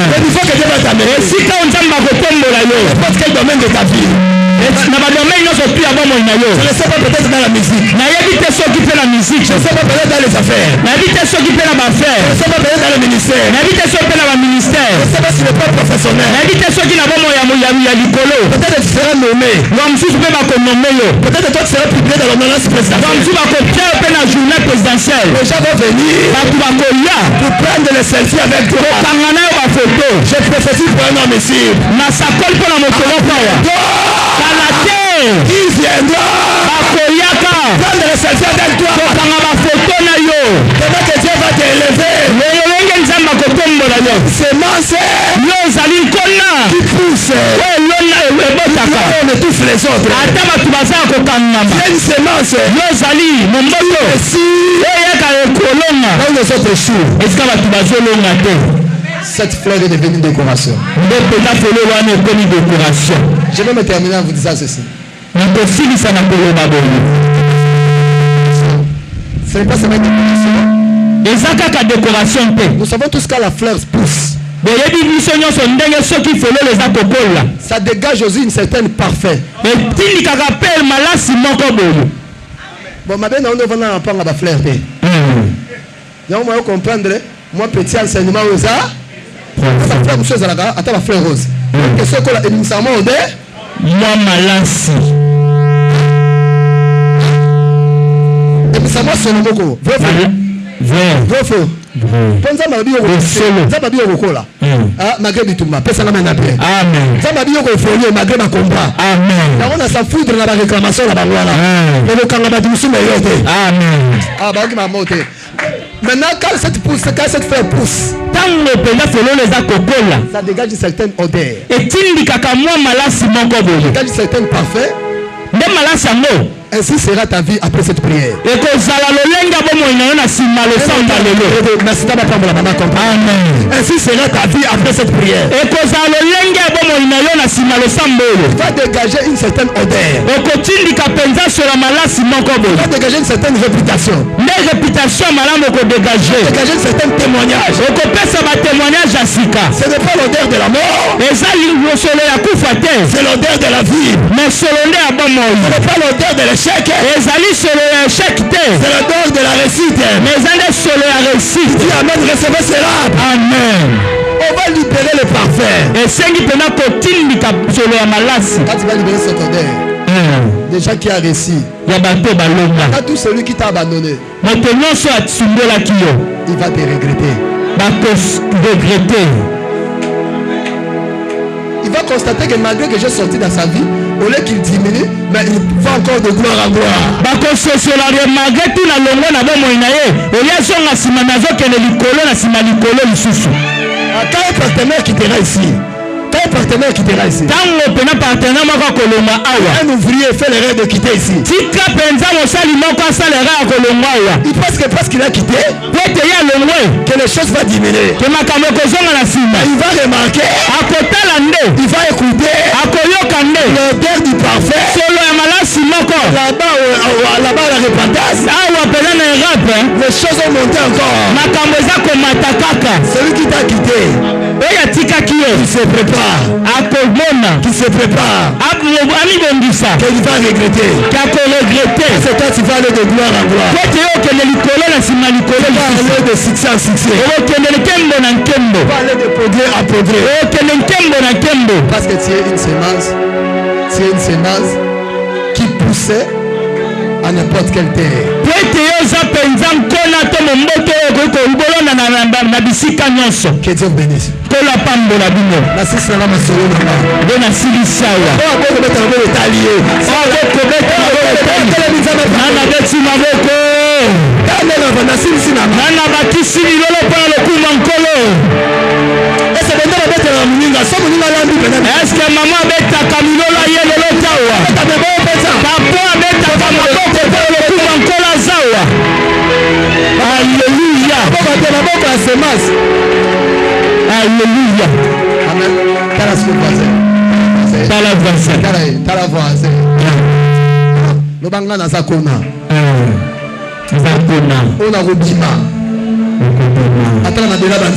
[SPEAKER 2] Le niveau que Dieu va t'amener.
[SPEAKER 3] esika oyo nzambe akotombola yo
[SPEAKER 2] N'importe quel domaine de ta vie.
[SPEAKER 3] na badomaine nyonso tu ya bomoi na yo
[SPEAKER 2] Je ne sais pas, peut-être dans la musique.
[SPEAKER 3] nayebi te soki mpe na musike
[SPEAKER 2] Je ne sais pas, peut-être dans les affaires.
[SPEAKER 3] nayebi te soki mpe na
[SPEAKER 2] Je
[SPEAKER 3] baaffaire
[SPEAKER 2] ne sais pas, peut-être dans le ministère.
[SPEAKER 3] nayebi te soki mpe na baministère
[SPEAKER 2] Je ne sais pas si le pas professionnel.
[SPEAKER 3] nayebi te soki na bomoi ya likolo
[SPEAKER 2] Peut-être tu seras nommé.
[SPEAKER 3] wa mosusu mpe bakonome yo
[SPEAKER 2] Peut-être toi tu seras publié dans l'ordonnance
[SPEAKER 3] wa
[SPEAKER 2] présidentielle.
[SPEAKER 3] mosusu bakotia yo mpe na journée présidentielle
[SPEAKER 2] Les gens vont venir
[SPEAKER 3] bato bakoya
[SPEAKER 2] pour prendre les selfies avec toi.
[SPEAKER 3] kokanga na yo bafoto
[SPEAKER 2] Je prophétise pour un homme ici.
[SPEAKER 3] na sakoli mpo na moto moko awa kala te
[SPEAKER 2] Il viendra
[SPEAKER 3] bakoyaka
[SPEAKER 2] prendre les selfies avec toi.
[SPEAKER 3] kokanga bafoto na yo
[SPEAKER 2] Pendant que Dieu va t'élever.
[SPEAKER 3] lolenge nzambe akotombola yo
[SPEAKER 2] Semence
[SPEAKER 3] yo ozali nkona
[SPEAKER 2] qui pousse.
[SPEAKER 3] oyo elona ebotaka
[SPEAKER 2] On étouffe les autres.
[SPEAKER 3] ata bato baza ya kokangama
[SPEAKER 2] Il y a une semence.
[SPEAKER 3] yo ozali momboto
[SPEAKER 2] Si
[SPEAKER 3] oyaka ekolonga
[SPEAKER 2] là où les autres échouent,
[SPEAKER 3] esika bato bazolonga te
[SPEAKER 2] cette fleur est devenue une décoration.
[SPEAKER 3] nde mpenza fololo wana ekomi décoration.
[SPEAKER 2] Je vais me terminer en vous disant ceci.
[SPEAKER 3] nakosilisa na koloba boye
[SPEAKER 2] Ce n'est pas seulement une décoration.
[SPEAKER 3] eza kaka décoration te
[SPEAKER 2] Nous savons tous quand la fleur pousse,
[SPEAKER 3] boyebi biso nyonso ndenge soki fololo eza kokola
[SPEAKER 2] ça dégage aussi une certaine parfait.
[SPEAKER 3] etindikaka mpe malasi moko boye.
[SPEAKER 2] Bon, ma belle, on ne va pas la fleur. Donc, moi, comprendre, moi, petit enseignement aux arts, la fleur, monsieur Zalaka, attends la fleur rose. Et ce qu'on a éminemment au dé,
[SPEAKER 3] mwa malasi
[SPEAKER 2] éminemment sur le moko. Vrai faux. Pensa ma bio
[SPEAKER 3] Solo.
[SPEAKER 2] Zamba bio kokola. Ah, malgré du tout ma pesa na mena bien.
[SPEAKER 3] amen
[SPEAKER 2] Zamba bio ko folie malgré ma combat.
[SPEAKER 3] amen
[SPEAKER 2] Na on a sa foudre na la réclamation la bangwana. Et le kanga ba du sume yote.
[SPEAKER 3] amen
[SPEAKER 2] Ah, ba ki ma mote. Maintenant, quand cette fleur pousse, ça dégage une certaine odeur. Ça dégage un certain parfum. Ainsi sera ta vie après cette prière. Ainsi sera ta vie après cette prière. Tu vas dégager une certaine odeur. Tu vas dégager une certaine réputation. Dégager un certain témoignage. Ce n'est pas l'odeur de la mort. C'est l'odeur de la vie. Ce n'est pas l'odeur de l'échec. C'est l'odeur de la réussite. Dis amen, recevez cela.
[SPEAKER 3] Amen.
[SPEAKER 2] On va libérer le parfum. Quand tu vas libérer cette odeur, des gens qui ont réussi, quand tout celui qui t'a abandonné, il va te regretter. Il va constater que malgré que j'ai sorti dans sa vie, au lieu qu'il diminue, mais il va encore de gloire en gloire. Quand un partenaire quittera ici, un ouvrier fait l'erreur de quitter ici. Il pense que parce qu'il a quitté, que les choses vont diminuer. Il va remarquer, il va écouter l'odeur du parfum. Là-bas la repentance, les choses ont monté encore. Celui qui t'a quitté, qui se prépare, qu'il va regretter. C'est toi tu vas aller de gloire en gloire. Tu vas aller de succès en succès. Tu vas aller de progrès en progrès. Parce que tu es une semence qui poussait à n'importe quelle terre. Que Dieu bénisse.
[SPEAKER 3] Est-ce que maman beta Camilo yelelo tawa? Papa beta Camilo kola zawa. Alléluia. Alléluia.
[SPEAKER 2] Amen. Tala voisin. Lobanga na zakona. On a robima. Attends, on a déjà dans le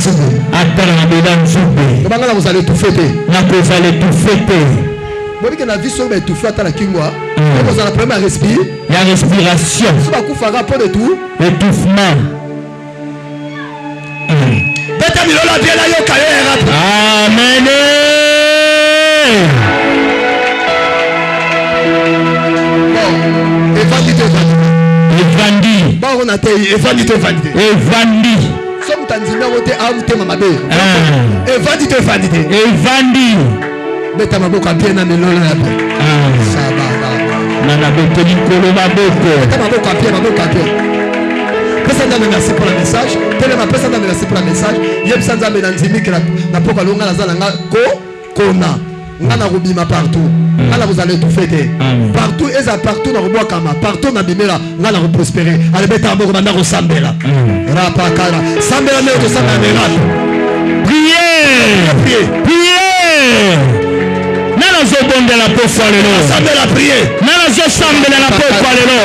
[SPEAKER 2] Lobanga vous allez tout fêter. Vous voyez que la vie sur tout fait à la kingwa. Vous allez première respirer.
[SPEAKER 3] La respiration.
[SPEAKER 2] Ça va couper rapport de tout.
[SPEAKER 3] Étouffement. Amen. Evandi.
[SPEAKER 2] Bon, on a été Evandi. Somme tanzimia wote amte mamabe.
[SPEAKER 3] Evandi.
[SPEAKER 2] Beta maboko bien na melolo ya pe.
[SPEAKER 3] Nana beteli kolo maboko.
[SPEAKER 2] Beta maboko bien. Président merci pour le message. Tellement président merci pour le message. Yeb sanza menanzimi que na poko longa na zalanga kona. Ngana rubima partout. Ngana vous allez tout fêter. Partout et ça partout na roboa kama. Partout na bimela ngana vous prospérer. Allez beta maboko banda ko sambela. Rapa kala. Sambela leo to sambela. Priez.
[SPEAKER 3] Nana zobondela pofa lelo.
[SPEAKER 2] Sambela prier.
[SPEAKER 3] Nana zosambela na pofa lelo.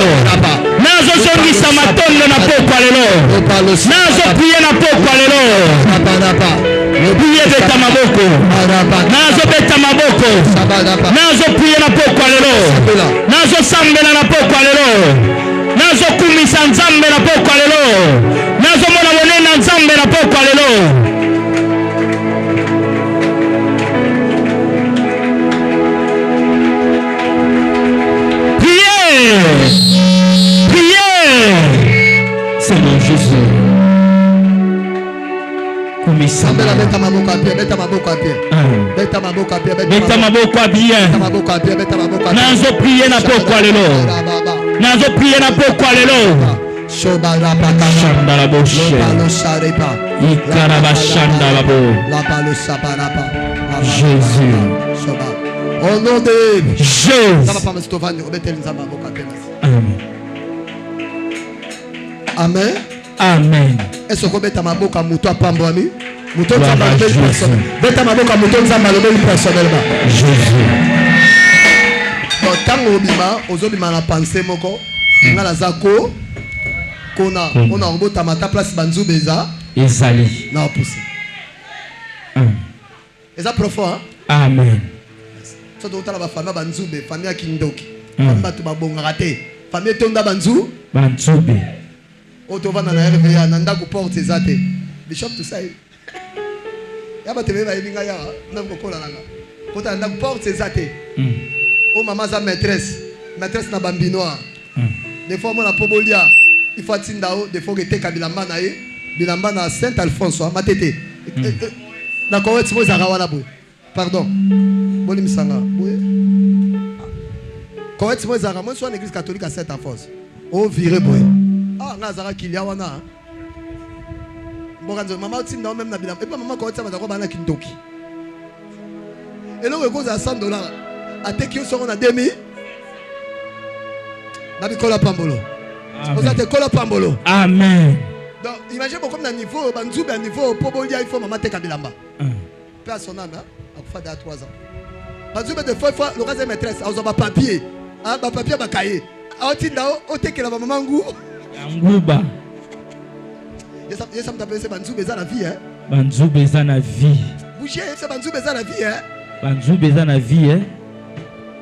[SPEAKER 3] Nana zozongisa matondo na pofa lelo. Nana zoprier na pofa lelo. Priez beta maboko. Nana zobeta maboko. Nana zoprier na pofa lelo. Nana zosambela na pofa lelo. Nana zokumisa nzambe na pofa lelo. Nana zomona monena nzambe na pofa lelo. Seigneur Jésus.
[SPEAKER 2] Sambela beta maboko à pied.
[SPEAKER 3] Nazo prier na pokwa lelo. Shandaraboshe. Ikarabashandarabo. Jésus.
[SPEAKER 2] Au nom de
[SPEAKER 3] Jésus.
[SPEAKER 2] Amen.
[SPEAKER 3] Amen.
[SPEAKER 2] Est-ce que vous avez maboka muto apamboami? Muto nzamba lobeli personnel. Beta maboka muto nzamba lobeli personnellement.
[SPEAKER 3] Jésus.
[SPEAKER 2] Donc tango bima ozobima na pensée moko ngala zako kona on a robota mata place banzu beza
[SPEAKER 3] ezali
[SPEAKER 2] na pousse. Eza profond.
[SPEAKER 3] Amen.
[SPEAKER 2] So to tala ba famille banzu be famille kindoki. Famille to babonga raté. Famille tonda banzu
[SPEAKER 3] banzube.
[SPEAKER 2] Otovana na RVA nanda ku porte ezate. Bishop to say. Ya ba tebe ba yinga ya na ko kola nanga. Kota nanda ku porte ezate. Oh maman sa maîtresse na bambinoa. Des fois mon apobolia, il faut atindao, des fois que te kabilamba na ye, bilamba na Saint Alphonse matete. Na ko wetimo za rawana boy. Pardon. Boli misanga. Oui. Ko wetimo za rawana so na église catholique à Saint Alphonse. Oh viré boy. Ah na zara kilia wana. Bokanzo mama otinda même na bilamba. Et pas maman ko wetimo za ko bana kintoki. Et là on à $100. A te qui sont à demi. Nabi kola pambolo. Vous êtes kola pambolo.
[SPEAKER 3] Amen.
[SPEAKER 2] Donc imaginez comme dans niveau banzou ben niveau pobolia il faut maman te kabilamba. Père son âme hein, a fait à 3 ans. Banzou ben de fois le reste maîtresse a ba papier. Ah ba papier ba cahier. A tinda o te que la maman ngou.
[SPEAKER 3] Nguba.
[SPEAKER 2] Yesa m'taper c'est banzou beza la vie hein.
[SPEAKER 3] Banzou beza na vie.
[SPEAKER 2] Bouger c'est banzou beza la vie hein.
[SPEAKER 3] Banzou beza na vie hein.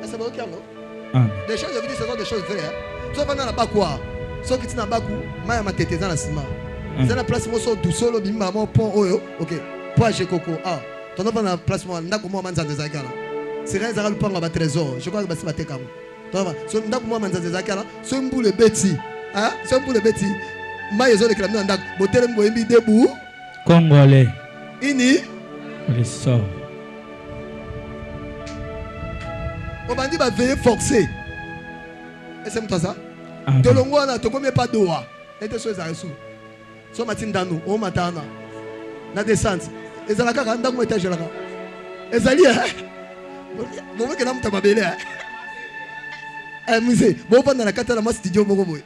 [SPEAKER 2] C'est bon qui des choses, je vous dis, ce sont des choses vraies. Tu vas dans la bakwa. Ce qui est dans la bakou, maya ma tête dans la ciment. C'est la place où on tout seul, au bimba, mon pont, oyo. Ok. Point chez Coco. Ah. Tu vas dans la place où on a comme moi, manzan des agala. C'est rien, ça va le prendre à trésor. Je crois que c'est ma tête comme. Tu vas. Si on a comme moi, manzan des agala, c'est un boule bêti. Hein? C'est un boule bêti. Maya zone que la main d'ag. Botel mboembi debout.
[SPEAKER 3] Congolais.
[SPEAKER 2] Ini.
[SPEAKER 3] Le sort.
[SPEAKER 2] On va dire veiller forcé. Et c'est ça. De longo on a to comme pas doa. Et de choses à reçu. So matin dans nous, on matana. La descente. Et ça la kaka ndango mo étage là. Et ça li hein. Bon que na mta babele hein. Eh musée, bon pendant la kata la mo studio moko boy.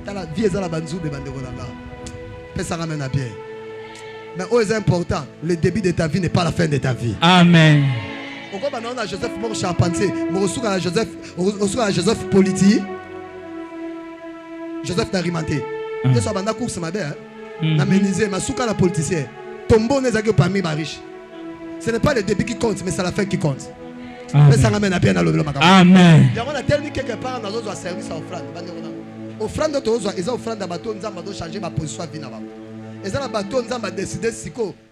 [SPEAKER 2] Tala vie za la banzu be bande kolanga. Pesa ramène à bien. Mais oh c'est important, le début de ta vie n'est pas la fin de ta vie.
[SPEAKER 3] Amen.
[SPEAKER 2] Pourquoi on a Joseph Moro Charpentier, Joseph Politi, Joseph Narimanté. Je suis en course ma belle. Na menisé, ma souka la politicien. Tombo n'est pas parmi ma riche. Ce n'est pas le début qui compte, mais c'est la fin qui compte. Mais ça ramène à bien à l'eau.
[SPEAKER 3] Amen.
[SPEAKER 2] Il y a un tel quelque part dans notre service à offrande. Offrande de tous, ils ont offrande à bateau, nous avons changé ma position à Vinaba. Et ça, la bateau, nous avons décidé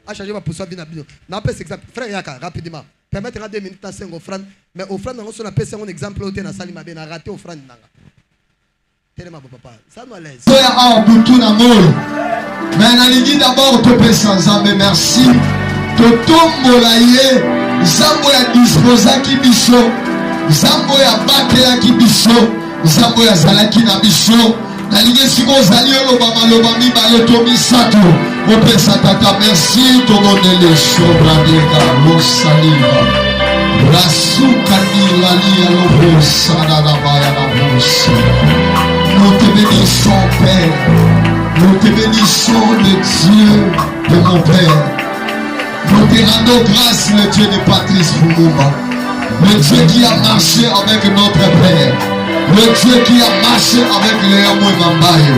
[SPEAKER 2] à changer ma position à Vinaba. N'a pas exemple. Frère Yaka, rapidement. Permettre 2 minutes à 5 offrandes. Mais offrande, on a passé un exemple où on a salima bien, on a raté offrande. Tellement bon papa. Ça nous laisse.
[SPEAKER 4] Mais on a dit d'abord te pécher Zambé, merci. Toto Molaye, Zambo ya disposa ki biso, Zambo ya bake ya ki biso, Zambo ya zalaki na biso. Na ligue siko zali loba maloba mi ba yoto misato. Opesa tata merci to monele sobra dega lo saliva. Rasuka ni lali lo sana na baya na bosa. Nous te bénissons Père. Nous te bénissons le Dieu de mon Père. Nous te rendons grâce le Dieu de Patrice Foumouma. Le Dieu qui a marché avec notre Père. Le Dieu qui a marché avec les hommes Mambaye.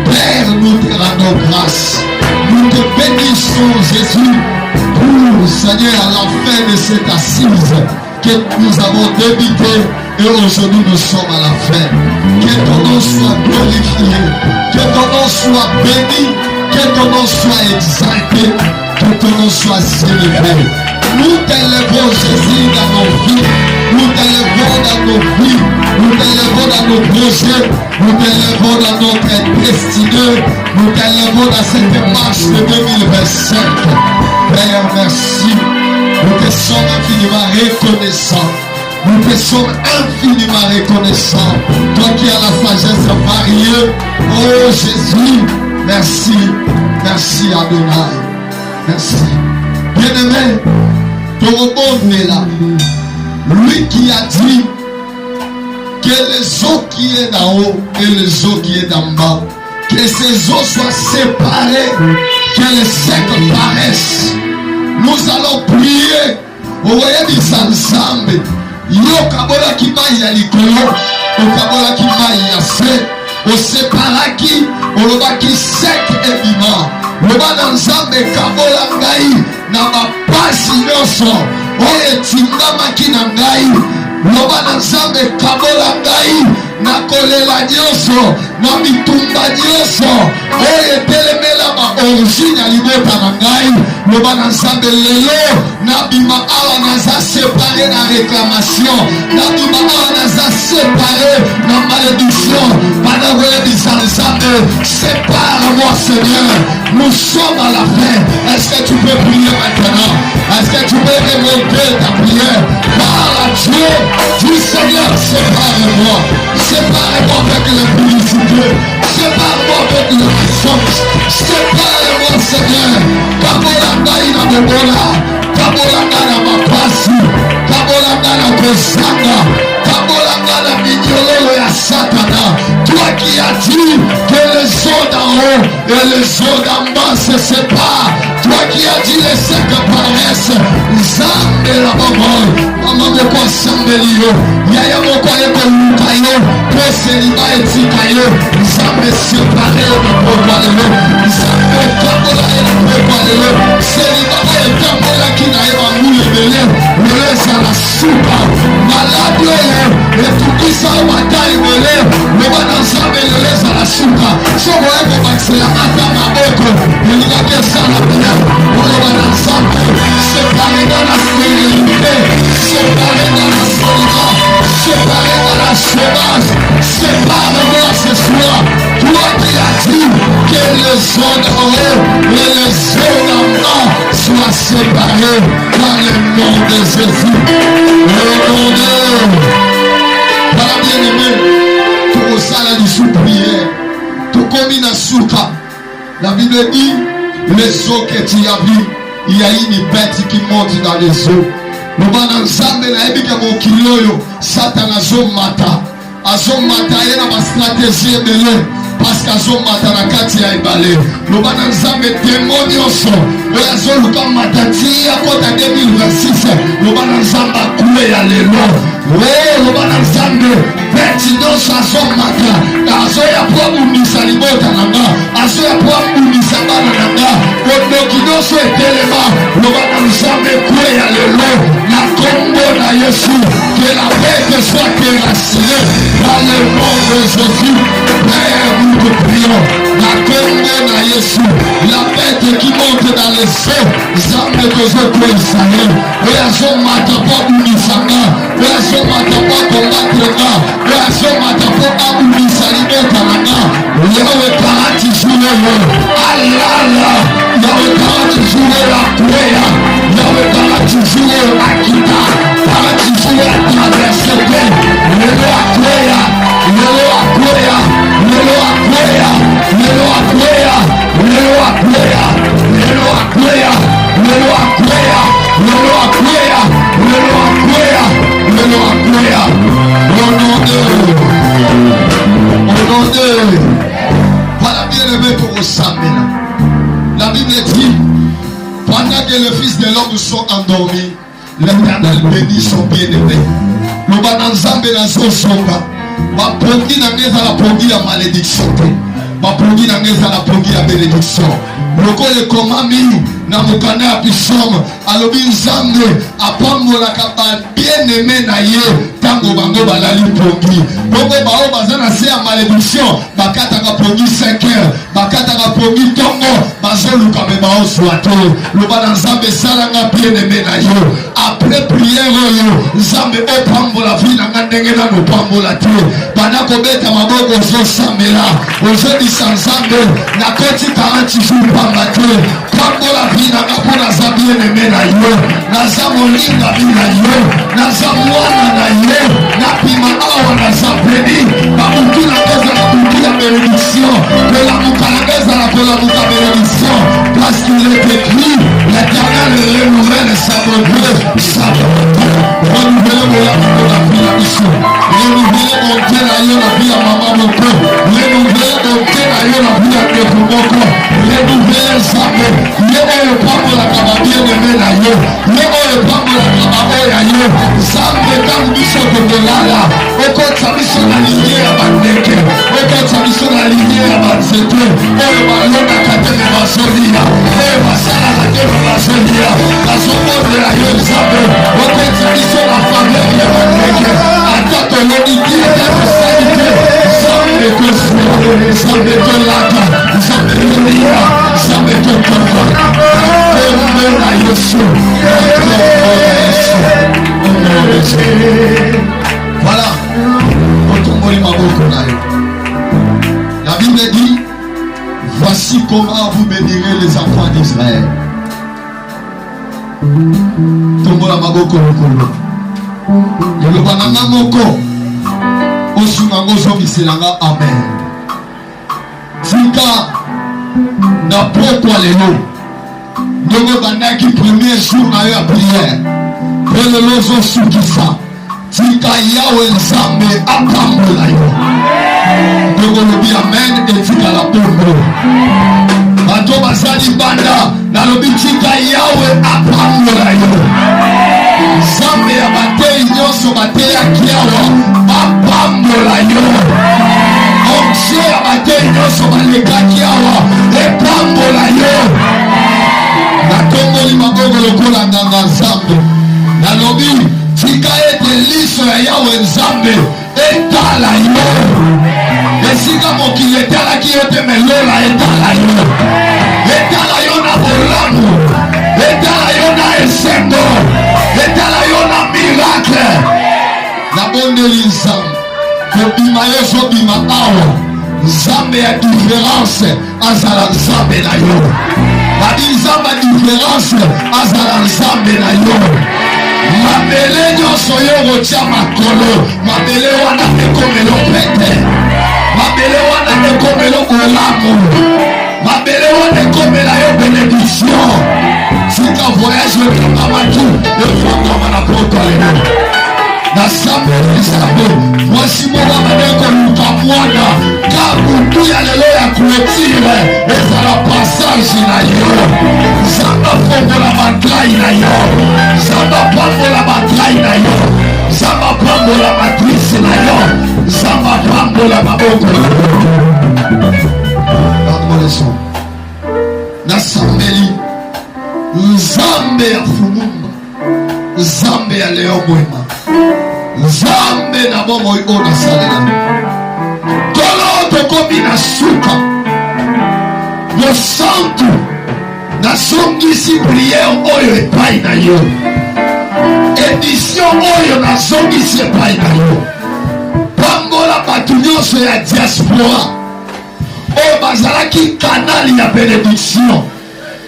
[SPEAKER 4] Père, nous te rendons grâce. Nous te bénissons, Jésus, pour, Seigneur, à la fin de cette assise que nous avons débuté et aujourd'hui nous sommes à la fin. Que ton nom soit glorifié, que ton nom soit béni, que ton nom soit exalté, que ton nom soit célébré. Nous t'élèvons Jésus dans nos vies, nous t'élèvons dans nos vies, nous t'élèvons dans nos projets, nous t'élèvons dans notre destinée, nous t'élèvons dans cette marche de 2025. Père, merci, nous te sommes infiniment reconnaissants. Nous te sommes infiniment reconnaissants. Toi qui as la sagesse être varié. Oh Jésus, merci, merci Adonai, merci. Bien-aimé, ton bon est là. Lui qui a dit que les eaux qui est d'en haut et les eaux qui est d'en bas, que ces eaux soient séparées, que les secs paraissent. Nous allons prier. Vous voyez des ensemble. Yo kabola ki mai ya likolo, o kabola ki mai ya se, o separa ki, o loba ki sek e bima. Loba na nzambe kabola ngai na bapasi nyonso, o etingama ki na ngai. Loba na nzambe kabola ngai na kolela nyonso, na mitumba nyonso, o etelemela ba origine ya libota na ngai. Loba na nzambe lelo na bima awa naza séparé na réclamation, na bima awa naza séparé na malédiction. Pendant que les ensemble, sépare-moi Seigneur, nous sommes à la fin. Est-ce que tu peux prier maintenant? Est-ce que tu peux remonter ta prière? Parle à Dieu, dis Seigneur, sépare-moi, sépare-moi avec l'impudicité, sépare-moi avec le mensonge, sépare-moi Seigneur. Kabolanga ina bobola, kabolanga na mapasi, kabolanga na kozanga, kabolanga na minyololo ya Satana. Toi qui as dit que les eaux d'en haut et les eaux d'en bas se séparent, toi qui as dit les secs paraissent, Zambe la bobol, maman moko sambelio, yaya moko yeko lukayo, preseliba etikayo, Zambe séparé de bobalelo, Zambe kabola et bobalelo, seliba etamola qui n'a pas moulé belé, le sa la soupa, malade et tout qui s'en bataille belé, le bana Zambe le sa la soupa, so weko baxela atama boko, il va que ça la bien, le bana Zambe, séparé dans la stérilité, séparé dans la solitude, séparé dans la chômage, sépare-moi ce soir, toi qui as dit que les eaux d'en haut et les eaux d'en bas soient séparées par le nom de Jésus. Au nom de... Voilà bien-aimé, tout ça là du sous-prière, tout comme il a souka. La Bible dit, les eaux que tu as vues, il y a une bête qui monte dans les eaux. Nous allons ensemble, Satan azomata ye na ba stratégie ebele parce qu'azomata na kati ya ebale. Loba na nzambe démonioso oyo azoluka matati ya kota 2026. Loba na nzambe akule ya lelo. Loba na nzambe beti nyonso azomata azoya po abundisa libota na nga, azoya po abundisa bana na nga, bondoki nyonso etelema. Loba na nzambe ekule ya lelo na kombo na Yesu, que la bête soit déracinée dans le nom de Jésus. Père, nous te prions, la combe na Yesu, la bête qui monte dans les eaux, Zambe tozo ko Israël, oyazo mata po unisanga, oyazo mata po combattre nga, oyazo mata po abunisa libota nga, yawe karati juleyo, alala, yawe karati juleyo akwea, yawe karati juleyo akita, karati juleyo atravesete, lelo akwea, lelo akwea, lelo akwea, lelo akwea, lelo akwea, lelo akwea, lelo akwea, lelo akwea, lelo akwea, lelo akwea, au nom de voilà bien-aimé pour Osamena. La Bible dit, pendant que les fils de l'homme sont endormis, l'Éternel bénit son bien-aimé. Nous allons ensemble dans son songa. Ma pongi na ngeza la pongi ya malédiction. Ma pongi na ngeza la pongi ya bénédiction. Loko le komami na mukana ya pisomo. Alobi nzambe apambola kaba bien-aimé na ye tango bango balali pongi. Bongo bao bazana se ya malédiction. Bakata ka pongi 5 heures. Bakata ka pongi tongo. Bazoluka me bao swato. Loba na nzambe salanga bien-aimé na yo. Après prière yo, nzambe opambola vie na ndenge na opambola te. Bana kobeta maboko zo samela. Ozodisa nzambe na koti 40 jours pamba te. Pambola vie na kapona za bien-aimé na yo. Naza molinga bi na yo. Naza mwana na yo. Na pima awa na za peni. Bamutu na koza na bandeko moko renouvele nzambe ye oyo pambolaka babieneme na yo ye oyo pambolaka baoya yo nzambe ntango biso tokolala okotisa biso na linie ya bandeke okotisa biso na linie ya banzete oyo balonaka te me bazolia oyo basalaka te me bazolia nazomondela yo nzambe okotisa biso na faveur ya bandeke ata toloni te ata tosali te nzambe tosila nzambe tolaka nzambe tolia nzambe totoka nzambe na yesu voilà otomboli maboko na yo. La Bible dit voici comment vous bénirez les enfants d'Israël. Tombola maboko lokolo yoloba nanga moko osungango zomiselanga amen. Tika na pokwa lelo ndongo bandaki premier jour na yo ya prière mpe lelo ozosukisa tika yawe nzambe apambola yo ndongo lobi amen etikala bongo bato bazali banda nalobi tika yawe apambola yo nzambe ya batei nyonso bateyaki awa apambola yo onse ya batei nyonso balekaki awa epambola yo natomboli maboko lokola nganga nzambe nalobi tika ete liso ya yawe nzambe etala yo esika mokili etalaki yo te melola etala yo etala yo na bolamu etala yo na esengo etala yo na miracle nabondeli nzambe kobima yo ezobima awa nzambe ya différence azala nzambe na yo babi nzambe ya différence azala nzambe na yo mabele nyonso yo kotia makolo mabele wana ekomelo pete mabele wana ekomelo olamu mabele wana ekomela yo bénédiction sika voyage ekamamatu efangama na poto lelo nasambelisabe mwasi moko bandeko luka mwana ka butu ya lelo ya clôture ezala passage na yo nzambe afongola matrai na yo nzambe apambola matrai na yo nzambe apambola matrice na yo nzambe apambola maboko namoleso nasambeli nzambe ya funumba nzambe ya leo mwema nzambe na bomoi oyo nasalela tolo tokomi na suka yosantu nazongisi priere oyo epai na yo édition oyo nazongisi epai na yo pambola bato nyonso ya diaspora oyo bazalaki kanali ya bénédiction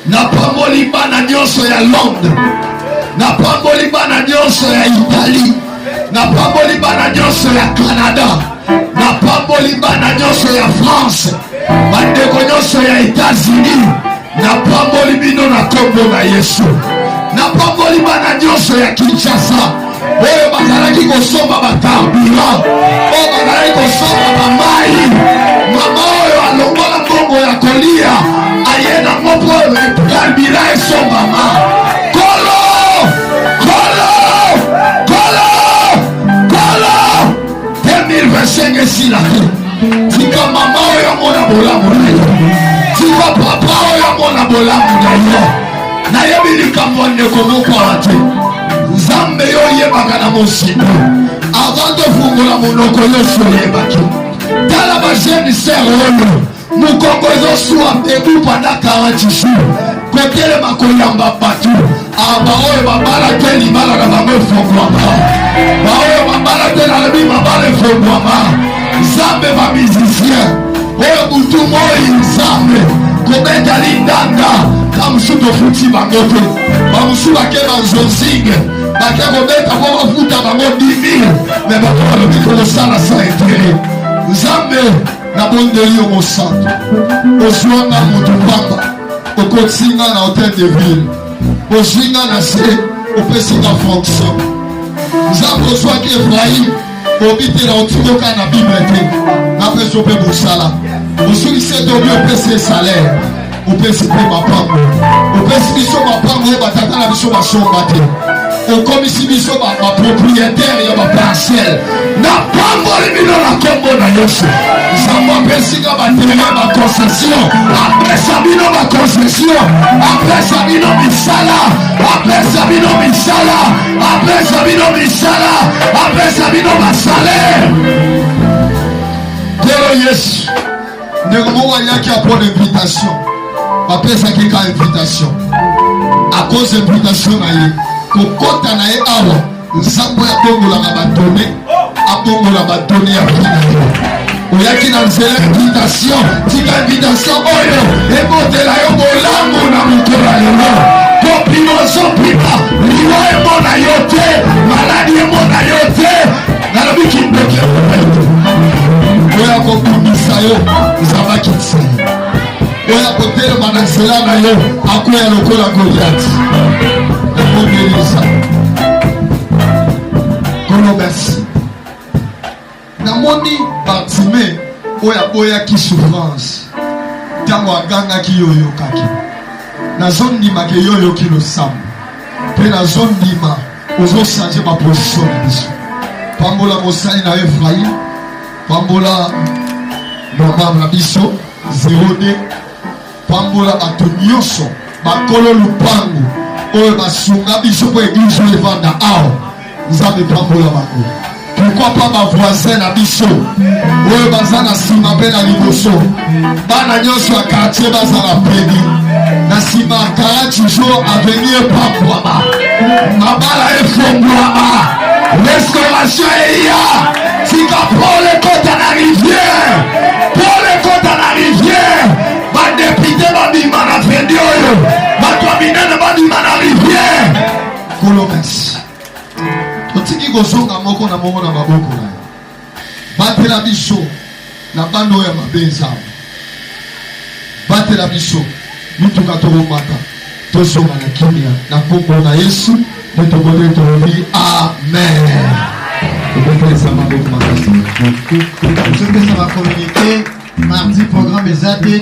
[SPEAKER 4] napamboli bana nyonso ya Londres napamboli bana nyonso ya Italie napamboli bana nyonso ya Canada napamboli bana nyonso ya France bandeko nyonso ya États-Unis napamboli bino na kombo na Yesu napamboli bana nyonso ya Kinshasa oyo bazalaki kosomba bakarburant oyo bazalaki kosomba bamai mama oyo alongola mbongo ya kolia aye nango mpo karburant esombama kolo 2025 esila te tika mama oyo amona bolamu na yo tika papa oyo amona bolamu na yo nayebi likambo ndeko mokwala te nzambe yo oyebaka na mosika avant tofungola monoko nyonso oyebaki tala bajeune ser oyo mokongo ezosuwa ebu pendant 40 jours kotelema koyamba bato baoyo babala te libala na bango efongwama baoyo babala te nalobi mabala efongwama nzambe bamisicien oyo butu moi nzambe kobeta lindanga na mosu tofuti bango te bamosu bake banzozinge bake kobeta po bafuta bango 10 000 me bato balobi kolosala sa etere nzambe nabondeli yo mosantu ozwanga motu pamba okotinga na hotel de ville ozwinga na se opesinga fonction nzambe ozwaki Efraim obitela otikoka na bible te napeso mpe mosala osulise tobi opesi salaire opesi mpe mapango opesi biso mapango oyo batata na biso basomba te okomisi biso bapropriétaire ya baparcelle na pamboli bino na kombo na yesu nzambe apesinga baterrain baconcession apesa bino baconcession apesa bino misala apesa bino misala apesa bino misala apesa bino basalaire lelo yesu ndenge moko ayaki apona invitation bapesaki ka invitation a cause invitation na ye kokota na ye awa nzambe abongolaka badone abongola badone ya vi na yo oyaki na nzela invitation tika invitation oyo ebotela yo bolamu na mokolo ya lelo kopima ozopima liwa emona yo te maladi emona yo te nalobi kindoki emona yo te oyo akobimisa yo nzambe akitisa yo oyo akotelema na nzela na yo akwea lokola Goliath akomelisa kono merci namoni Bartime oyo aboyaki souffrance ntango agangaki yo oyokaki nazondimaka yo oyoki losambo mpe nazondima ozochange baposition na biso pambola mosali na yo Efraim pambola normal na biso 02 pambola bato nyonso bakolo lupango oyo basunga biso po eglise oyo evanda awa nzambe pambola bango pourquoi pas bavoisin na biso oyo baza na nsima mpe na liboso bana nyonso ya quartier bazala pedi na nsima ya 40 jours avenir epambwama mabala efongwama restauration eya tika pole kota na rivière pole kota na rivière badepute babima na fendi oyo bato ya minene babima na rivière kolomesi totiki kozonga moko na moko na maboko na yo batela biso na bando oyo ya mabe nzambe batela biso mituka tokomata tozonga na kimia na kombo na yesu nde tokoteli tolobi amen obetolesa maboko makasi
[SPEAKER 5] topesa bakommunike mardi programme eza te